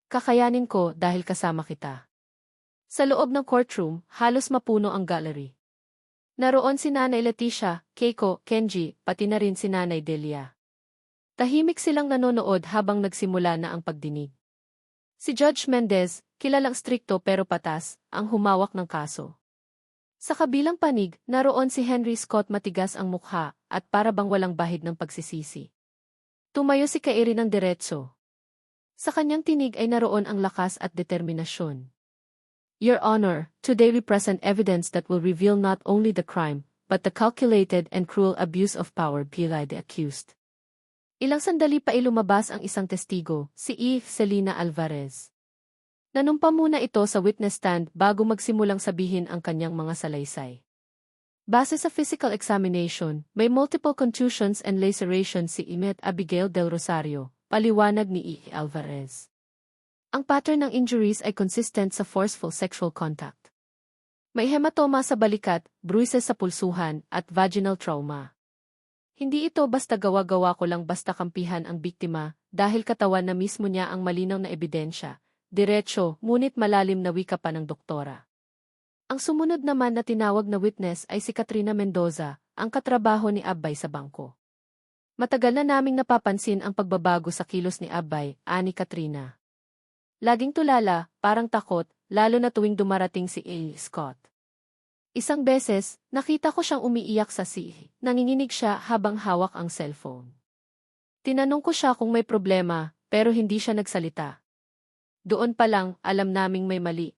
Kakayanin ko dahil kasama kita. Sa loob ng courtroom, halos mapuno ang gallery. Naroon si Nanay Leticia, Keiko, Kenji, pati na rin si Nanay Delia. Tahimik silang nanonood habang nagsimula na ang pagdinig. Si Judge Mendez, kilalang strikto pero patas, ang humawak ng kaso. Sa kabilang panig, naroon si Henry Scott, matigas ang mukha, at para bang walang bahid ng pagsisisi. Tumayo si Kairi ng diretso. Sa kanyang tinig ay naroon ang lakas at determinasyon. Your Honor, today we present evidence that will reveal not only the crime, but the calculated and cruel abuse of power by the accused. Ilang sandali pa lumabas ang isang testigo, si Selena Alvarez. Nanumpa muna ito sa witness stand bago magsimulang sabihin ang kanyang mga salaysay. Base sa physical examination, may multiple contusions and lacerations si Imet Abigail Del Rosario, paliwanag ni Alvarez. Ang pattern ng injuries ay consistent sa forceful sexual contact. May hematoma sa balikat, bruises sa pulsuhan, at vaginal trauma. Hindi ito basta gawa-gawa ko lang basta kampihan ang biktima, dahil katawan na mismo niya ang malinaw na ebidensya, diretso, ngunit malalim na wika pa ng doktora. Ang sumunod naman na tinawag na witness ay si Katrina Mendoza, ang katrabaho ni Abbay sa bangko. Matagal na naming napapansin ang pagbabago sa kilos ni Abbay, ani Katrina. Laging tulala, parang takot, lalo na tuwing dumarating si Scott. Isang beses, nakita ko siyang umiiyak sa nanginginig siya habang hawak ang cellphone. Tinanong ko siya kung may problema, pero hindi siya nagsalita. Doon pa lang, alam naming may mali.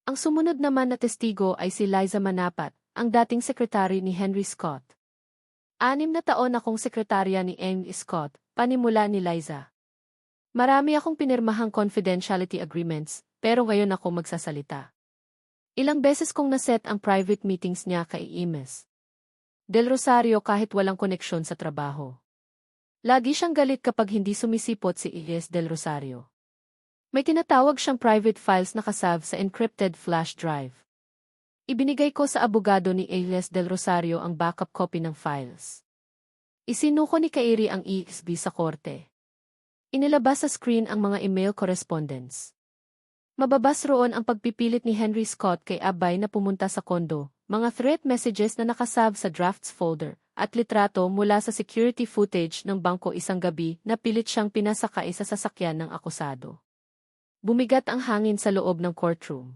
Ang sumunod naman na testigo ay si Liza Manapat, ang dating sekretary ni Henry Scott. 6 na taon akong sekretarya ni Henry Scott, panimula ni Liza. Marami akong pinirmahang confidentiality agreements, pero ngayon ako magsasalita. Ilang beses kong naset ang private meetings niya kay Imes Del Rosario kahit walang koneksyon sa trabaho. Lagi siyang galit kapag hindi sumisipot si Imes Del Rosario. May tinatawag siyang private files na kasave sa encrypted flash drive. Ibinigay ko sa abogado ni Imes Del Rosario ang backup copy ng files. Isinuko ni Kairi ang EXB sa korte. Inilabas sa screen ang mga email correspondence. Mababas roon ang pagpipilit ni Henry Scott kay Abbay na pumunta sa kondo, mga threat messages na nakasave sa drafts folder, at litrato mula sa security footage ng bangko isang gabi na pilit siyang pinasakay sa sasakyan ng akusado. Bumigat ang hangin sa loob ng courtroom.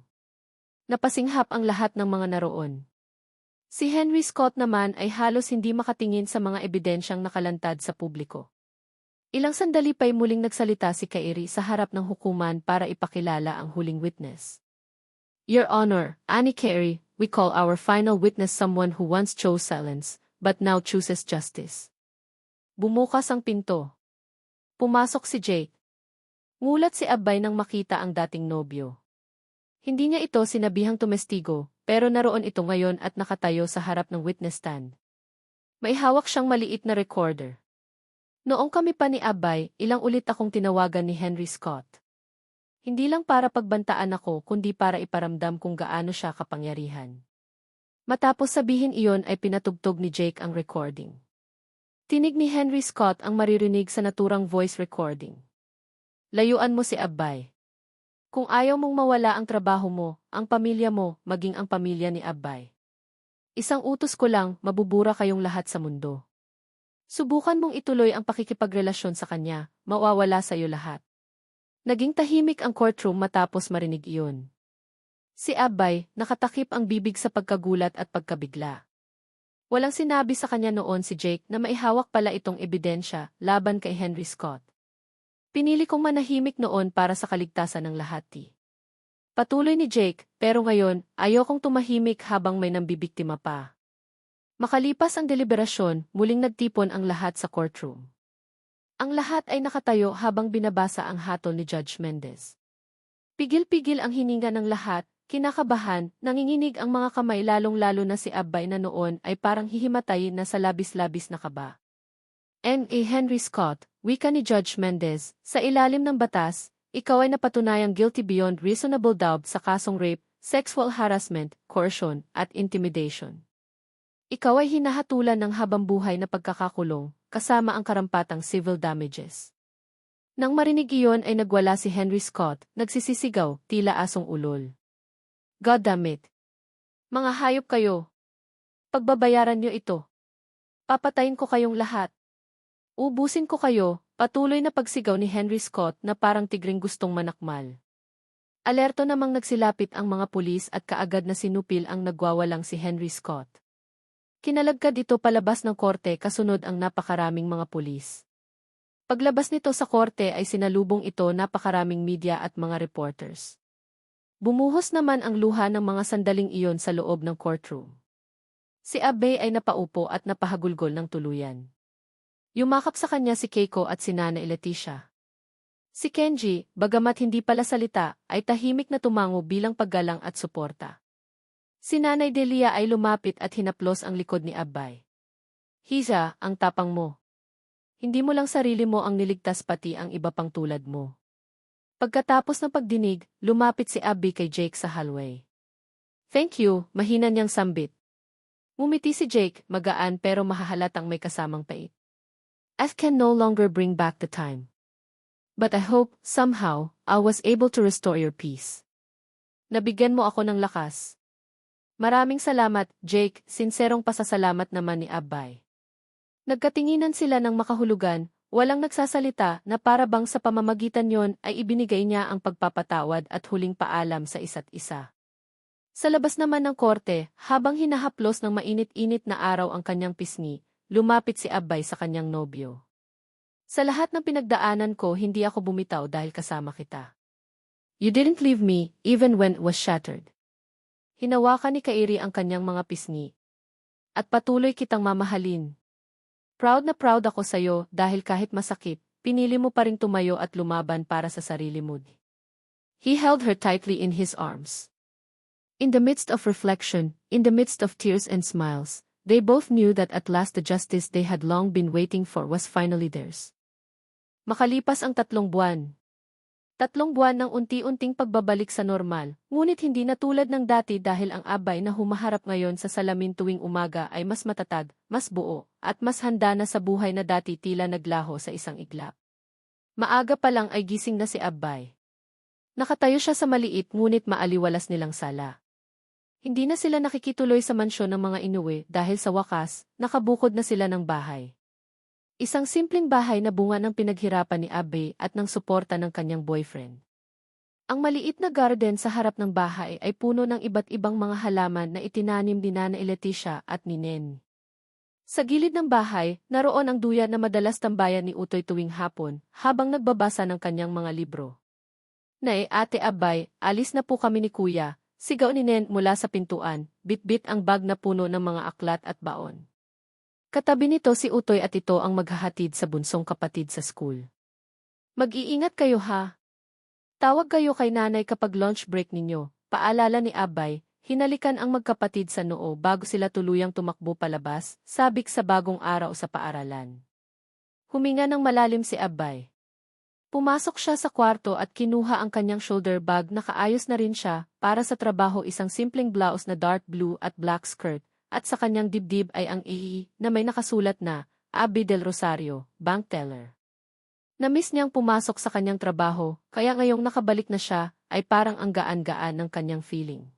Napasinghap ang lahat ng mga naroon. Si Henry Scott naman ay halos hindi makatingin sa mga ebidensyang nakalantad sa publiko. Ilang sandali pa'y muling nagsalita si Kairi sa harap ng hukuman para ipakilala ang huling witness. Your Honor, Annie Kairi, we call our final witness someone who once chose silence, but now chooses justice. Bumukas ang pinto. Pumasok si Jake. Ngulat si Abbay nang makita ang dating nobyo. Hindi niya ito sinabihang tumestigo, pero naroon ito ngayon at nakatayo sa harap ng witness stand. May hawak siyang maliit na recorder. Noong kami pa ni Abbay, ilang ulit akong tinawagan ni Henry Scott. Hindi lang para pagbantaan ako kundi para iparamdam kung gaano siya kapangyarihan. Matapos sabihin iyon ay pinatugtog ni Jake ang recording. Tinig ni Henry Scott ang maririnig sa naturang voice recording. Layuan mo si Abbay. Kung ayaw mong mawala ang trabaho mo, ang pamilya mo, maging ang pamilya ni Abbay. Isang utos ko lang, mabubura kayong lahat sa mundo. Subukan mong ituloy ang pakikipagrelasyon sa kanya, mawawala sa iyo lahat. Naging tahimik ang courtroom matapos marinig iyon. Si Abbay, nakatakip ang bibig sa pagkagulat at pagkabigla. Walang sinabi sa kanya noon si Jake na maihawak pala itong ebidensya laban kay Henry Scott. Pinili kong manahimik noon para sa kaligtasan ng lahat. Patuloy ni Jake, pero ngayon, ayokong tumahimik habang may nambibiktima pa. Makalipas ang deliberasyon, muling nagtipon ang lahat sa courtroom. Ang lahat ay nakatayo habang binabasa ang hatol ni Judge Mendez. Pigil-pigil ang hininga ng lahat, kinakabahan, nanginginig ang mga kamay lalong-lalo na si Abbay na noon ay parang hihimatay na sa labis-labis na kaba. N.A. Henry Scott, wika ni Judge Mendez, sa ilalim ng batas, ikaw ay napatunayang guilty beyond reasonable doubt sa kasong rape, sexual harassment, coercion, at intimidation. Ikaw ay hinahatulan ng habambuhay na pagkakakulong, kasama ang karampatang civil damages. Nang marinig iyon ay nagwala si Henry Scott, nagsisisigaw, tila asong ulol. God damn it! Mga hayop kayo! Pagbabayaran niyo ito. Papatayin ko kayong lahat. Ubusin ko kayo, patuloy na pagsigaw ni Henry Scott na parang tigring gustong manakmal. Alerto namang nagsilapit ang mga pulis at kaagad na sinupil ang nagwawalang si Henry Scott. Kinalagkad ito palabas ng korte kasunod ang napakaraming mga pulis. Paglabas nito sa korte ay sinalubong ito napakaraming media at mga reporters. Bumuhos naman ang luha ng mga sandaling iyon sa loob ng courtroom. Si Abe ay napaupo at napahagulgol ng tuluyan. Yumakap sa kanya si Keiko at si Nanay Leticia. Si Kenji, bagamat hindi pala salita, ay tahimik na tumango bilang paggalang at suporta. Si Nanay Delia ay lumapit at hinaplos ang likod ni Abay. Hiza, ang tapang mo. Hindi mo lang sarili mo ang niligtas pati ang iba pang tulad mo. Pagkatapos ng pagdinig, lumapit si Abby kay Jake sa hallway. Thank you, mahina niyang sambit. Ngumiti si Jake, magaan pero mahahalatang may kasamang pait. I can no longer bring back the time. But I hope, somehow, I was able to restore your peace. Nabigyan mo ako ng lakas. Maraming salamat, Jake, sinserong pasasalamat naman ni Abay. Nagkatinginan sila ng makahulugan, walang nagsasalita na para bang sa pamamagitan yon ay ibinigay niya ang pagpapatawad at huling paalam sa isa't isa. Sa labas naman ng korte, habang hinahaplos ng mainit-init na araw ang kanyang pisngi, lumapit si Abay sa kanyang nobyo. Sa lahat ng pinagdaanan ko, hindi ako bumitaw dahil kasama kita. You didn't leave me, even when it was shattered. Hinawakan ni Kairi ang kanyang mga pisngi. At patuloy kitang mamahalin. Proud na proud ako sa'yo dahil kahit masakit, pinili mo pa ring tumayo at lumaban para sa sarili mo. He held her tightly in his arms. In the midst of reflection, in the midst of tears and smiles, they both knew that at last the justice they had long been waiting for was finally theirs. Makalipas ang 3 buwan. 3 buwan ng unti-unting pagbabalik sa normal, ngunit hindi na tulad ng dati dahil ang Abay na humaharap ngayon sa salamin tuwing umaga ay mas matatag, mas buo, at mas handa na sa buhay na dati tila naglaho sa isang iglap. Maaga pa lang ay gising na si Abay. Nakatayo siya sa maliit ngunit maaliwalas nilang sala. Hindi na sila nakikituloy sa mansyon ng mga inuwi dahil sa wakas, nakabukod na sila ng bahay. Isang simpleng bahay na bunga ng pinaghirapan ni Abe at ng suporta ng kanyang boyfriend. Ang maliit na garden sa harap ng bahay ay puno ng iba't ibang mga halaman na itinanim ni Nanay Leticia at ni Nen. Sa gilid ng bahay, naroon ang duya na madalas tambayan ni Utoy tuwing hapon habang nagbabasa ng kanyang mga libro. Nay, Ate Abay, alis na po kami ni Kuya, sigaw ni Nen mula sa pintuan, bit-bit ang bag na puno ng mga aklat at baon. Katabi nito si Utoy at ito ang maghahatid sa bunsong kapatid sa school. Mag-iingat kayo ha. Tawag kayo kay nanay kapag lunch break ninyo, paalala ni Abay, hinalikan ang magkapatid sa noo bago sila tuluyang tumakbo palabas, sabik sa bagong araw sa paaralan. Huminga ng malalim si Abay. Pumasok siya sa kwarto at kinuha ang kanyang shoulder bag na kaayos na rin siya para sa trabaho, isang simpleng blouse na dark blue at black skirt. At sa kanyang dibdib ay ang ihi na may nakasulat na, Abby Del Rosario, bank teller. Namiss niyang pumasok sa kanyang trabaho, kaya ngayong nakabalik na siya, ay parang ang gaan-gaan ng kanyang feeling.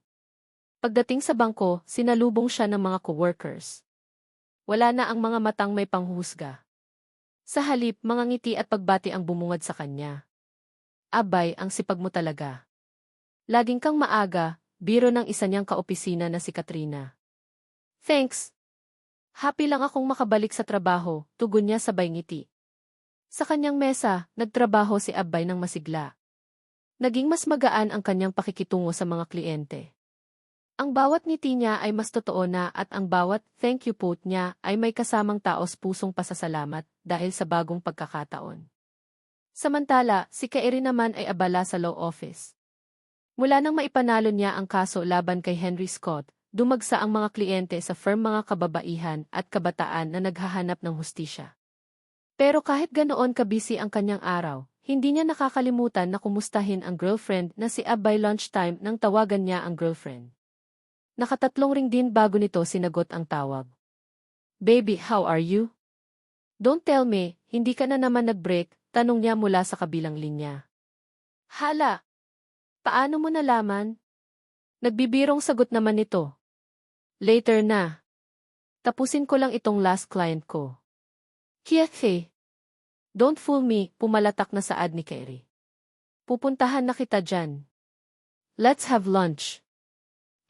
Pagdating sa bangko, sinalubong siya ng mga coworkers. Wala na ang mga matang may panghuhusga. Sa halip, mga ngiti at pagbati ang bumungad sa kanya. Abay, ang sipag mo talaga. Laging kang maaga, biro ng isa niyang kaopisina na si Katrina. Thanks. Happy lang akong makabalik sa trabaho, tugon niya sabay ngiti. Sa kanyang mesa, nagtrabaho si Abay ng masigla. Naging mas magaan ang kanyang pakikitungo sa mga kliyente. Ang bawat ngiti niya ay mas totoo na at ang bawat thank you po niya ay may kasamang taos pusong pasasalamat dahil sa bagong pagkakataon. Samantala, si Kairi naman ay abala sa law office. Mula nang maipanalo niya ang kaso laban kay Henry Scott, dumagsa ang mga kliyente sa firm, mga kababaihan at kabataan na naghahanap ng hustisya. Pero kahit ganoon kabisi ang kanyang araw, hindi niya nakakalimutan na kumustahin ang girlfriend na si Abay. Lunchtime nang tawagan niya ang girlfriend. Nakatatlong ring din bago nito sinagot ang tawag. Baby, how are you? Don't tell me, hindi ka na naman nag-break, tanong niya mula sa kabilang linya. Hala! Paano mo nalaman? Nagbibirong sagot naman nito. Later na. Tapusin ko lang itong last client ko. Kiyahe. Don't fool me, pumalatak na saad ni Kairi. Pupuntahan na kita dyan. Let's have lunch.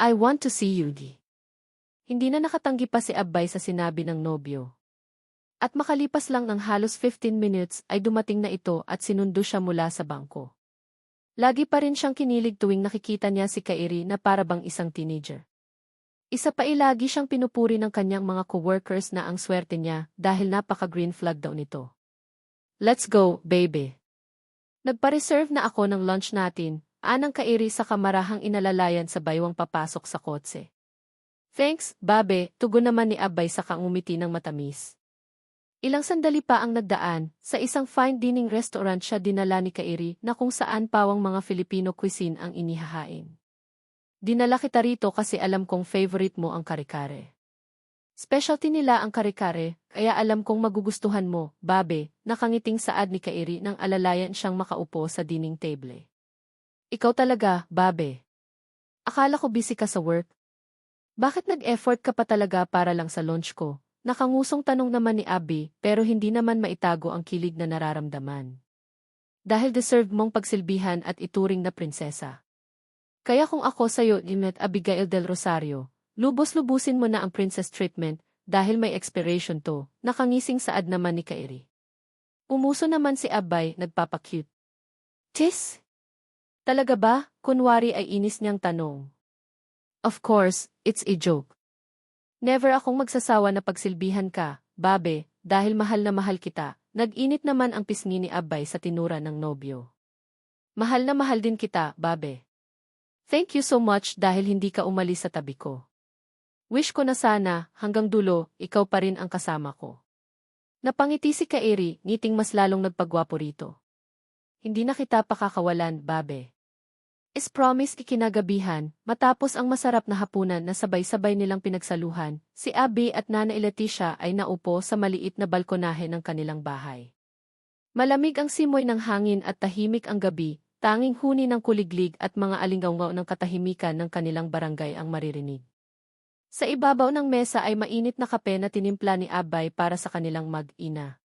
I want to see you. Hindi na nakatanggi pa si Abay sa sinabi ng nobyo. At makalipas lang ng halos 15 minutes ay dumating na ito at sinundo siya mula sa bangko. Lagi pa rin siyang kinilig tuwing nakikita niya si Kairi na para bang isang teenager. Isa pa lagi siyang pinupuri ng kanyang mga coworkers na ang swerte niya dahil napaka-green flag daw nito. Let's go, baby. Nagpa-reserve na ako ng lunch natin, anang kairi sa kamarahang inalalayan sa baywang papasok sa kotse. Thanks, babe, tugon naman ni Abay sa kangumiti ng matamis. Ilang sandali pa ang nagdaan, sa isang fine dining restaurant siya dinala ni Kairi na kung saan pawang mga Filipino cuisine ang inihahain. Dinala kita rito kasi alam kong favorite mo ang kare-kare. Specialty nila ang kare-kare, kaya alam kong magugustuhan mo, babe, nakangiting saad ni Kairi nang alalayan siyang makaupo sa dining table. Ikaw talaga, babe. Akala ko busy ka sa work. Bakit nag-effort ka pa talaga para lang sa lunch ko? Nakangusong tanong naman ni Abby, pero hindi naman maitago ang kilig na nararamdaman. Dahil deserve mong pagsilbihan at ituring na prinsesa. Kaya kung ako sa'yo, Imet Abigail del Rosario, lubos-lubusin mo na ang princess treatment dahil may expiration to, nakangising saad naman ni Kairi. Umuso naman si Abay, nagpapakute. Tis? Talaga ba? Kunwari ay inis niyang tanong. Of course, it's a joke. Never akong magsasawa na pagsilbihan ka, babe, dahil mahal na mahal kita. Nag-init naman ang pisngi ni Abay sa tinura ng nobyo. Mahal na mahal din kita, babe. Thank you so much dahil hindi ka umalis sa tabi ko. Wish ko na sana, hanggang dulo, ikaw pa rin ang kasama ko. Napangiti si Kairi, ngiting mas lalong nagpagwapo rito. Hindi na kita pakakawalan, babe. Is promise ikinagabihan, matapos ang masarap na hapunan na sabay-sabay nilang pinagsaluhan, si Abby at Nana Leticia ay naupo sa maliit na balkonahe ng kanilang bahay. Malamig ang simoy ng hangin at tahimik ang gabi, tanging huni ng kuliglig at mga alinggaw ng katahimikan ng kanilang barangay ang maririnig. Sa ibabaw ng mesa ay mainit na kape na tinimpla ni Abay para sa kanilang mag-ina.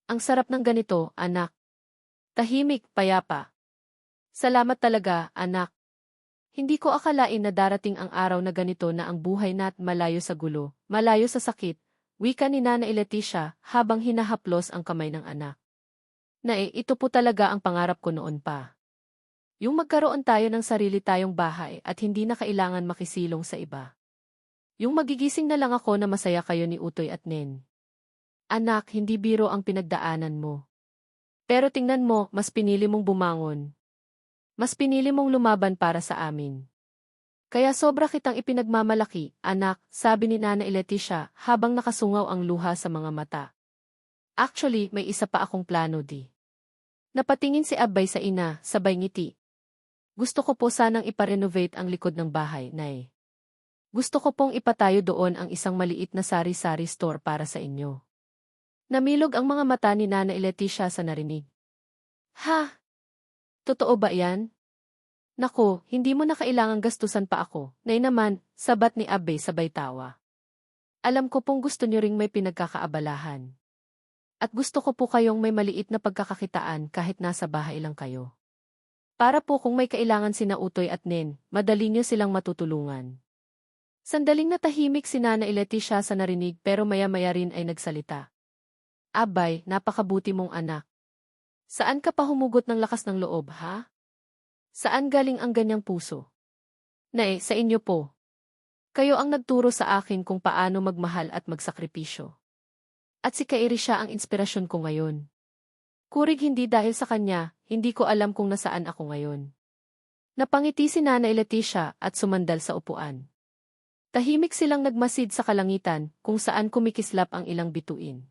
Ang sarap ng ganito, anak. Tahimik, payapa. Salamat talaga, anak. Hindi ko akalain na darating ang araw na ganito na ang buhay na't malayo sa gulo, malayo sa sakit, wika ni Nana Leticia habang hinahaplos ang kamay ng anak. Ito po talaga ang pangarap ko noon pa. Yung magkaroon tayo ng sarili tayong bahay at hindi na kailangan makisilong sa iba. Yung magigising na lang ako na masaya kayo ni Utoy at Nen. Anak, hindi biro ang pinagdaanan mo. Pero tingnan mo, mas pinili mong bumangon. Mas pinili mong lumaban para sa amin. Kaya sobra kitang ipinagmamalaki, anak, sabi ni Nana Leticia habang nakasungaw ang luha sa mga mata. Actually, may isa pa akong plano di. Napatingin si Abay sa ina, sabay ngiti. Gusto ko po sanang iparenovate ang likod ng bahay, Nay. Gusto ko pong ipatayo doon ang isang maliit na sari-sari store para sa inyo. Namilog ang mga mata ni Nana Leticia sa narinig. Ha? Totoo ba yan? Naku, hindi mo na kailangang gastusan pa ako. Nay naman, sabat ni Abay sabay tawa. Alam ko pong gusto niyo ring may pinagkakaabalahan. At gusto ko po kayong may maliit na pagkakakitaan kahit nasa bahay lang kayo. Para po kung may kailangan sina Utoy at Nen, madali niyo silang matutulungan. Sandaling natahimik si Nana Leticia sa narinig pero maya-maya rin ay nagsalita. Abay, napakabuti mong anak. Saan ka pa humugot ng lakas ng loob, ha? Saan galing ang ganyang puso? Sa inyo po. Kayo ang nagturo sa akin kung paano magmahal at magsakripisyo. At si Kairi siya ang inspirasyon ko ngayon. Kurig hindi dahil sa kanya, hindi ko alam kung nasaan ako ngayon. Napangiti si Nana Leticia at sumandal sa upuan. Tahimik silang nagmasid sa kalangitan kung saan kumikislap ang ilang bituin.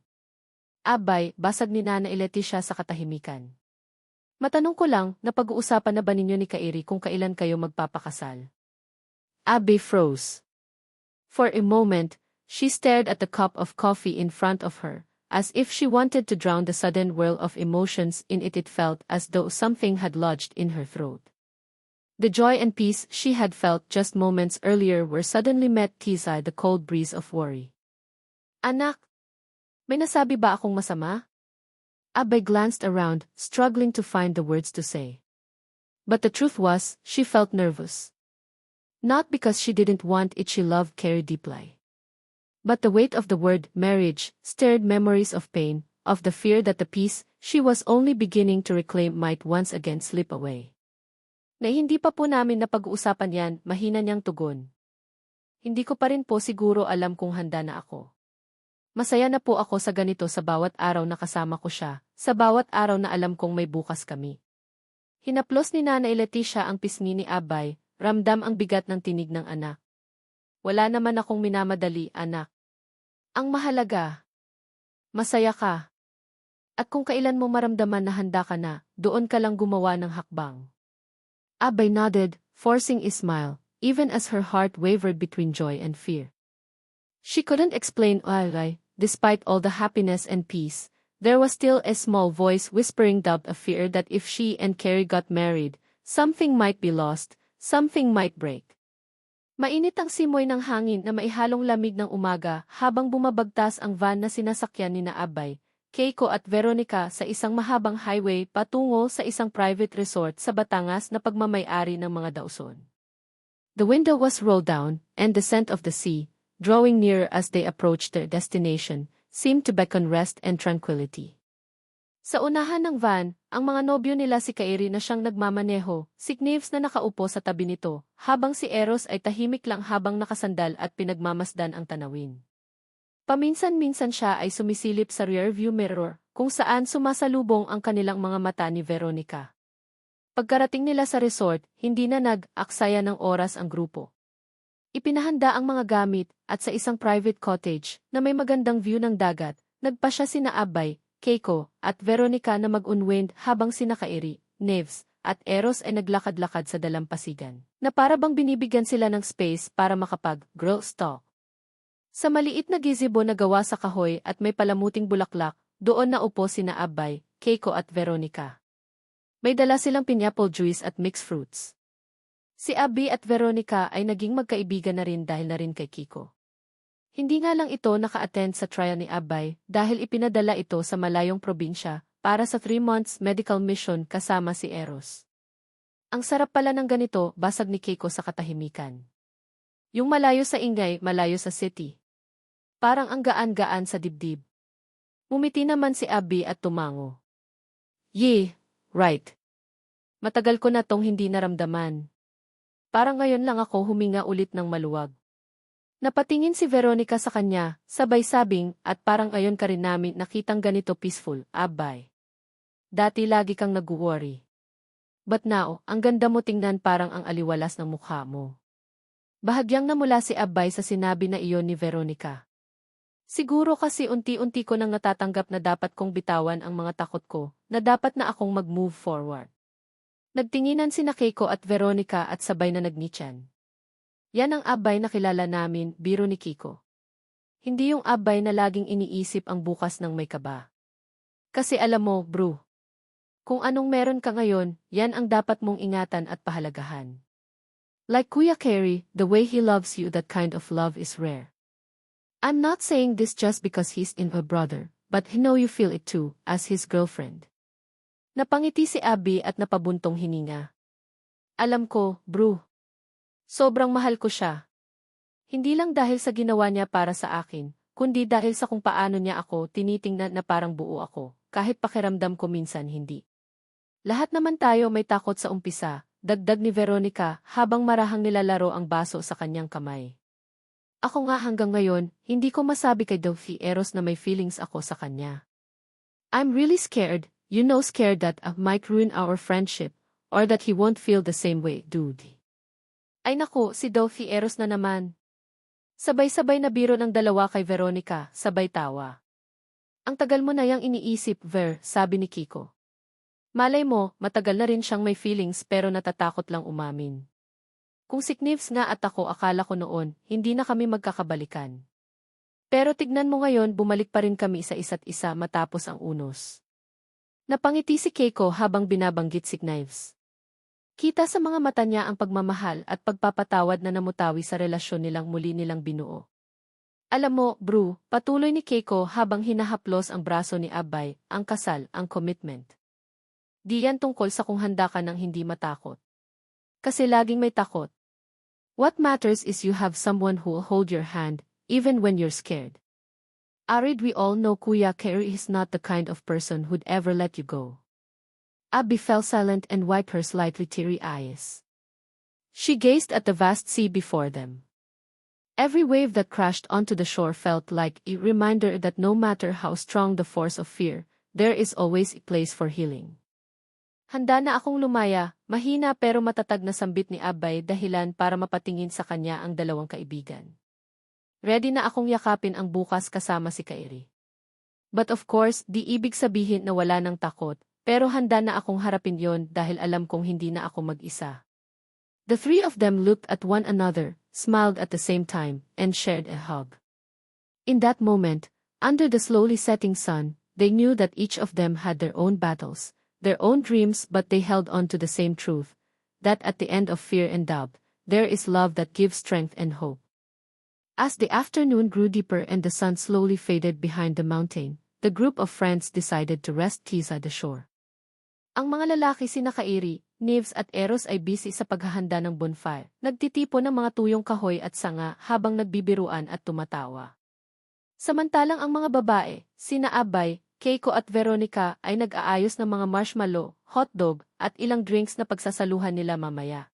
Abay, basag ni Nana Leticia sa katahimikan. Matanong ko lang, napag-uusapan na ba ninyo ni Kairi kung kailan kayo magpapakasal? Abby froze. For a moment, she stared at the cup of coffee in front of her. As if she wanted to drown the sudden whirl of emotions in it. It felt as though something had lodged in her throat. The joy and peace she had felt just moments earlier were suddenly met by the cold breeze of worry. Anak, may nasabi ba akong masama? Abay glanced around, struggling to find the words to say. But the truth was, she felt nervous. Not because she didn't want it, she loved Kairi deeply. But the weight of the word marriage stirred memories of pain, of the fear that the peace she was only beginning to reclaim might once again slip away. Hindi pa po namin napag-uusapan yan, mahina niyang tugon. hindi ko pa rin po siguro alam kung handa na ako. Masaya na po ako sa ganito sa bawat araw na kasama ko siya, sa bawat araw na alam kong may bukas kami. Hinaplos ni Nanay Leticia ang pisngi ni Abay, ramdam ang bigat ng tinig ng anak. Wala naman akong minamadali, anak. Ang mahalaga, masaya ka. At kung kailan mo maramdaman na handa ka na, doon ka lang gumawa ng hakbang. Abay nodded, forcing a smile, even as her heart wavered between joy and fear. She couldn't explain why, despite all the happiness and peace, there was still a small voice whispering doubt of fear that if she and Carrie got married, something might be lost, something might break. Mainit ang simoy ng hangin na maihalong lamig ng umaga habang bumabagtas ang van na sinasakyan ni Abay, Keiko at Veronica sa isang mahabang highway patungo sa isang private resort sa Batangas na pagmamay-ari ng mga Dauson. The window was rolled down, and the scent of the sea, drawing nearer as they approached their destination, seemed to beckon rest and tranquility. Sa unahan ng van, ang mga nobyo nila si Kairi na siyang nagmamaneho, si Knives na nakaupo sa tabi nito, habang si Eros ay tahimik lang habang nakasandal at pinagmamasdan ang tanawin. Paminsan-minsan siya ay sumisilip sa rearview mirror, kung saan sumasalubong ang kanilang mga mata ni Veronica. Pagkarating nila sa resort, hindi na nag-aksaya ng oras ang grupo. Ipinahanda ang mga gamit, at sa isang private cottage, na may magandang view ng dagat, nagpasya sina Abay, Keiko, at Veronica na mag-unwind habang sina Kairi, Neves, at Eros ay naglakad-lakad sa dalampasigan, na para bang binibigyan sila ng space para makapag-girl talk. Sa maliit na gazebo na gawa sa kahoy at may palamuting bulaklak, doon naupo sina Abay, Keiko at Veronica. May dala silang pineapple juice at mixed fruits. Si Abby at Veronica ay naging magkaibigan na rin dahil na rin kay Kiko. Hindi nga lang ito naka-attend sa trial ni Abay dahil ipinadala ito sa malayong probinsya para sa 3 months medical mission kasama si Eros. Ang sarap pala ng ganito, basag ni Keiko sa katahimikan. Yung malayo sa ingay, malayo sa city. Parang ang gaan-gaan sa dibdib. Mumiti naman si Abby at tumango. Right. Matagal ko na tong hindi naramdaman. Parang ngayon lang ako huminga ulit ng maluwag. Napatingin si Veronica sa kanya, sabay sabing, at parang ngayon ka rin namin nakitang ganito peaceful, Abay. Dati lagi kang nag-worry. But now, ang ganda mo tingnan parang ang aliwalas ng mukha mo. Bahagyang namula si Abay sa sinabi na iyon ni Veronica. Siguro kasi unti-unti ko nang natatanggap na dapat kong bitawan ang mga takot ko, na dapat na akong mag-move forward. Nagtinginan sina Keiko at Veronica at sabay na nagngityan. Yan ang Abay na kilala namin, biro ni Kiko. Hindi yung Abay na laging iniisip ang bukas ng may kaba. Kasi alam mo, bro, kung anong meron ka ngayon, yan ang dapat mong ingatan at pahalagahan. Like Kuya Carrie, the way he loves you, that kind of love is rare. I'm not saying this just because he's in a brother, but I know you feel it too, as his girlfriend. Napangiti si Abby at napabuntong hininga. Alam ko, bro. Sobrang mahal ko siya. Hindi lang dahil sa ginawa niya para sa akin, kundi dahil sa kung paano niya ako tinitingnan na parang buo ako, kahit pakiramdam ko minsan hindi. Lahat naman tayo may takot sa umpisa, dagdag ni Veronica habang marahang nilalaro ang baso sa kanyang kamay. Ako nga hanggang ngayon, hindi ko masabi kay Dolphy Eros na may feelings ako sa kanya. I'm really scared, scared that I might ruin our friendship, or that he won't feel the same way, dude. Ay naku, si Dolphy Eros na naman. Sabay-sabay na biro ng dalawa kay Veronica, sabay tawa. Ang tagal mo na yang iniisip, Ver, sabi ni Kiko. Malay mo, matagal na rin siyang may feelings pero natatakot lang umamin. Kung si Knives nga at ako akala ko noon, hindi na kami magkakabalikan. Pero tignan mo ngayon bumalik pa rin kami sa isa't isa matapos ang unos. Napangiti si Keiko habang binabanggit si Knives. Kita sa mga mata niya ang pagmamahal at pagpapatawad na namutawi sa relasyon nilang muli nilang binuo. Alam mo, bro, patuloy ni Keiko habang hinahaplos ang braso ni Abay, ang kasal, ang commitment. Di yan tungkol sa kung handa ka ng hindi matakot. Kasi laging may takot. What matters is you have someone who'll hold your hand, even when you're scared. Arid, we all know Kuya Carrie is not the kind of person who'd ever let you go. Abby fell silent and wiped her slightly teary eyes. She gazed at the vast sea before them. Every wave that crashed onto the shore felt like a reminder that no matter how strong the force of fear, there is always a place for healing. Handa na akong lumaya, mahina pero matatag na sambit ni Abay dahilan para mapatingin sa kanya ang dalawang kaibigan. Ready na akong yakapin ang bukas kasama si Kairi. But of course, di ibig sabihin na wala ng takot, pero handa na akong harapin yon dahil alam kong hindi na ako mag-isa. The three of them looked at one another, smiled at the same time, and shared a hug. In that moment, under the slowly setting sun, they knew that each of them had their own battles, their own dreams, but they held on to the same truth, that at the end of fear and doubt, there is love that gives strength and hope. As the afternoon grew deeper and the sun slowly faded behind the mountain, the group of friends decided to rest keys at the shore. Ang mga lalaki sina Kairi, Neves at Eros ay busy sa paghahanda ng bonfire, nagtitipon ng mga tuyong kahoy at sanga habang nagbibiruan at tumatawa. Samantalang ang mga babae, sina Abay, Keiko at Veronica ay nag-aayos ng mga marshmallow, hotdog, at ilang drinks na pagsasaluhan nila mamaya.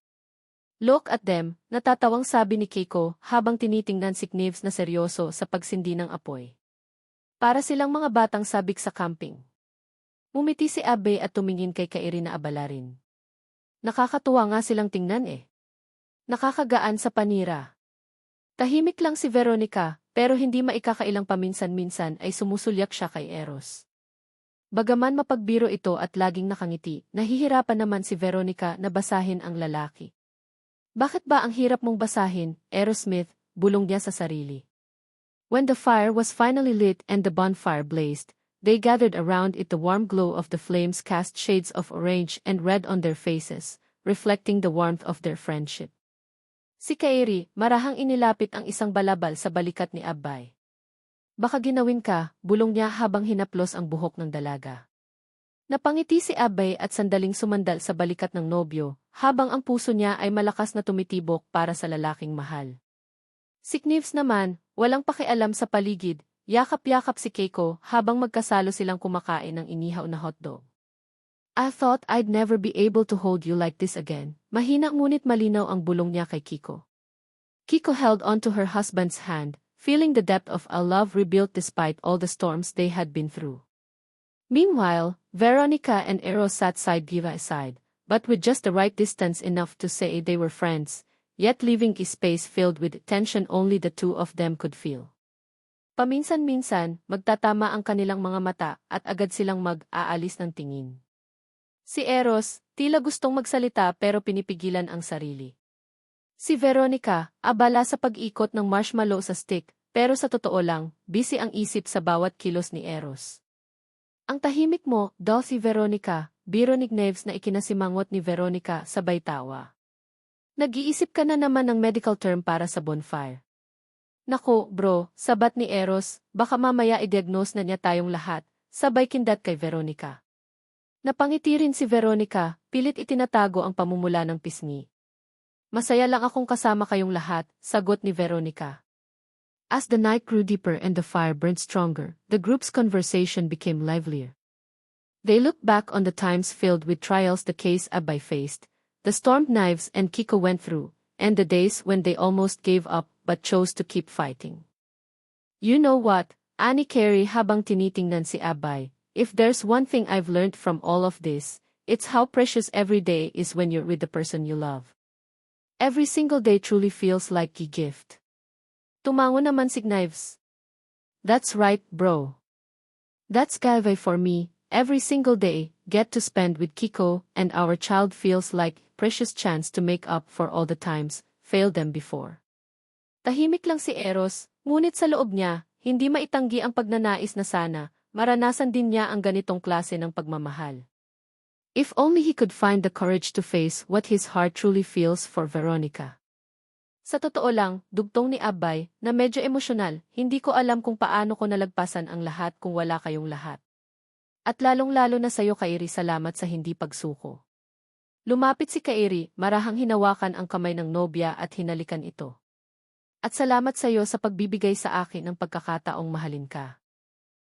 Look at them, natatawang sabi ni Keiko habang tinitingnan si Neves na seryoso sa pagsindi ng apoy. Para silang mga batang sabik sa camping. Umiti si Abay at tumingin kay Kairi na abala rin. Nakakatuwa nga silang tingnan eh. Nakakagaan sa panira. Tahimik lang si Veronica, pero hindi maikakailang paminsan-minsan ay sumusulyak siya kay Eros. Bagaman mapagbiro ito at laging nakangiti, nahihirapan naman si Veronica na basahin ang lalaki. Bakit ba ang hirap mong basahin, Eros Smith, bulong niya sa sarili. When the fire was finally lit and the bonfire blazed, they gathered around it. The warm glow of the flames cast shades of orange and red on their faces, reflecting the warmth of their friendship. Si Kairi, marahang inilapit ang isang balabal sa balikat ni Abay. Baka ginawin ka, bulong niya habang hinaplos ang buhok ng dalaga. Napangiti si Abay at sandaling sumandal sa balikat ng nobyo, habang ang puso niya ay malakas na tumitibok para sa lalaking mahal. Si Neves naman, walang pakialam sa paligid, yakap-yakap si Keiko habang magkasalo silang kumakain ng inihaw na hotdog. I thought I'd never be able to hold you like this again. Mahina ngunit malinaw ang bulong niya kay Kiko. Kiko held on to her husband's hand, feeling the depth of a love rebuilt despite all the storms they had been through. Meanwhile, Veronica and Eros sat side by side, but with just the right distance enough to say they were friends, yet leaving a space filled with tension only the two of them could feel. Paminsan-minsan, magtatama ang kanilang mga mata at agad silang mag-aalis ng tingin. Si Eros, tila gustong magsalita pero pinipigilan ang sarili. Si Veronica, abala sa pag-ikot ng marshmallow sa stick, pero sa totoo lang, busy ang isip sa bawat kilos ni Eros. Ang tahimik mo, daw si Veronica, biro ni Neves na ikinasimangot ni Veronica sabay tawa. Nag-iisip ka na naman ng medical term para sa bonfire. Nako, bro, sabat ni Eros, baka mamaya i-diagnose na niya tayong lahat, sabay kindat kay Veronica. Napangiti rin si Veronica, pilit itinatago ang pamumula ng pisngi. Masaya lang akong kasama kayong lahat, sagot ni Veronica. As the night grew deeper and the fire burned stronger, the group's conversation became livelier. They looked back on the times filled with trials the case Abay faced, the stormed knives and Kiko went through, and the days when they almost gave up but chose to keep fighting. You know what, Ani Carey habang tinitingnan si Abay, if there's one thing I've learned from all of this, it's how precious every day is when you're with the person you love. Every single day truly feels like a gift. Tumango naman si Knives. That's right, bro. That's Galway for me, every single day, get to spend with Kiko, and our child feels like a precious chance to make up for all the times, failed them before. Tahimik lang si Eros, ngunit sa loob niya, hindi maitanggi ang pagnanais na sana, maranasan din niya ang ganitong klase ng pagmamahal. If only he could find the courage to face what his heart truly feels for Veronica. Sa totoo lang, dugtong ni Abay, na medyo emosyonal, hindi ko alam kung paano ko nalagpasan ang lahat kung wala kayong lahat. At lalong-lalo na sayo Kairi, salamat sa hindi pagsuko. Lumapit si Kairi, marahang hinawakan ang kamay ng nobya at hinalikan ito. At salamat sayo sa pagbibigay sa akin ng pagkakataong mahalin ka.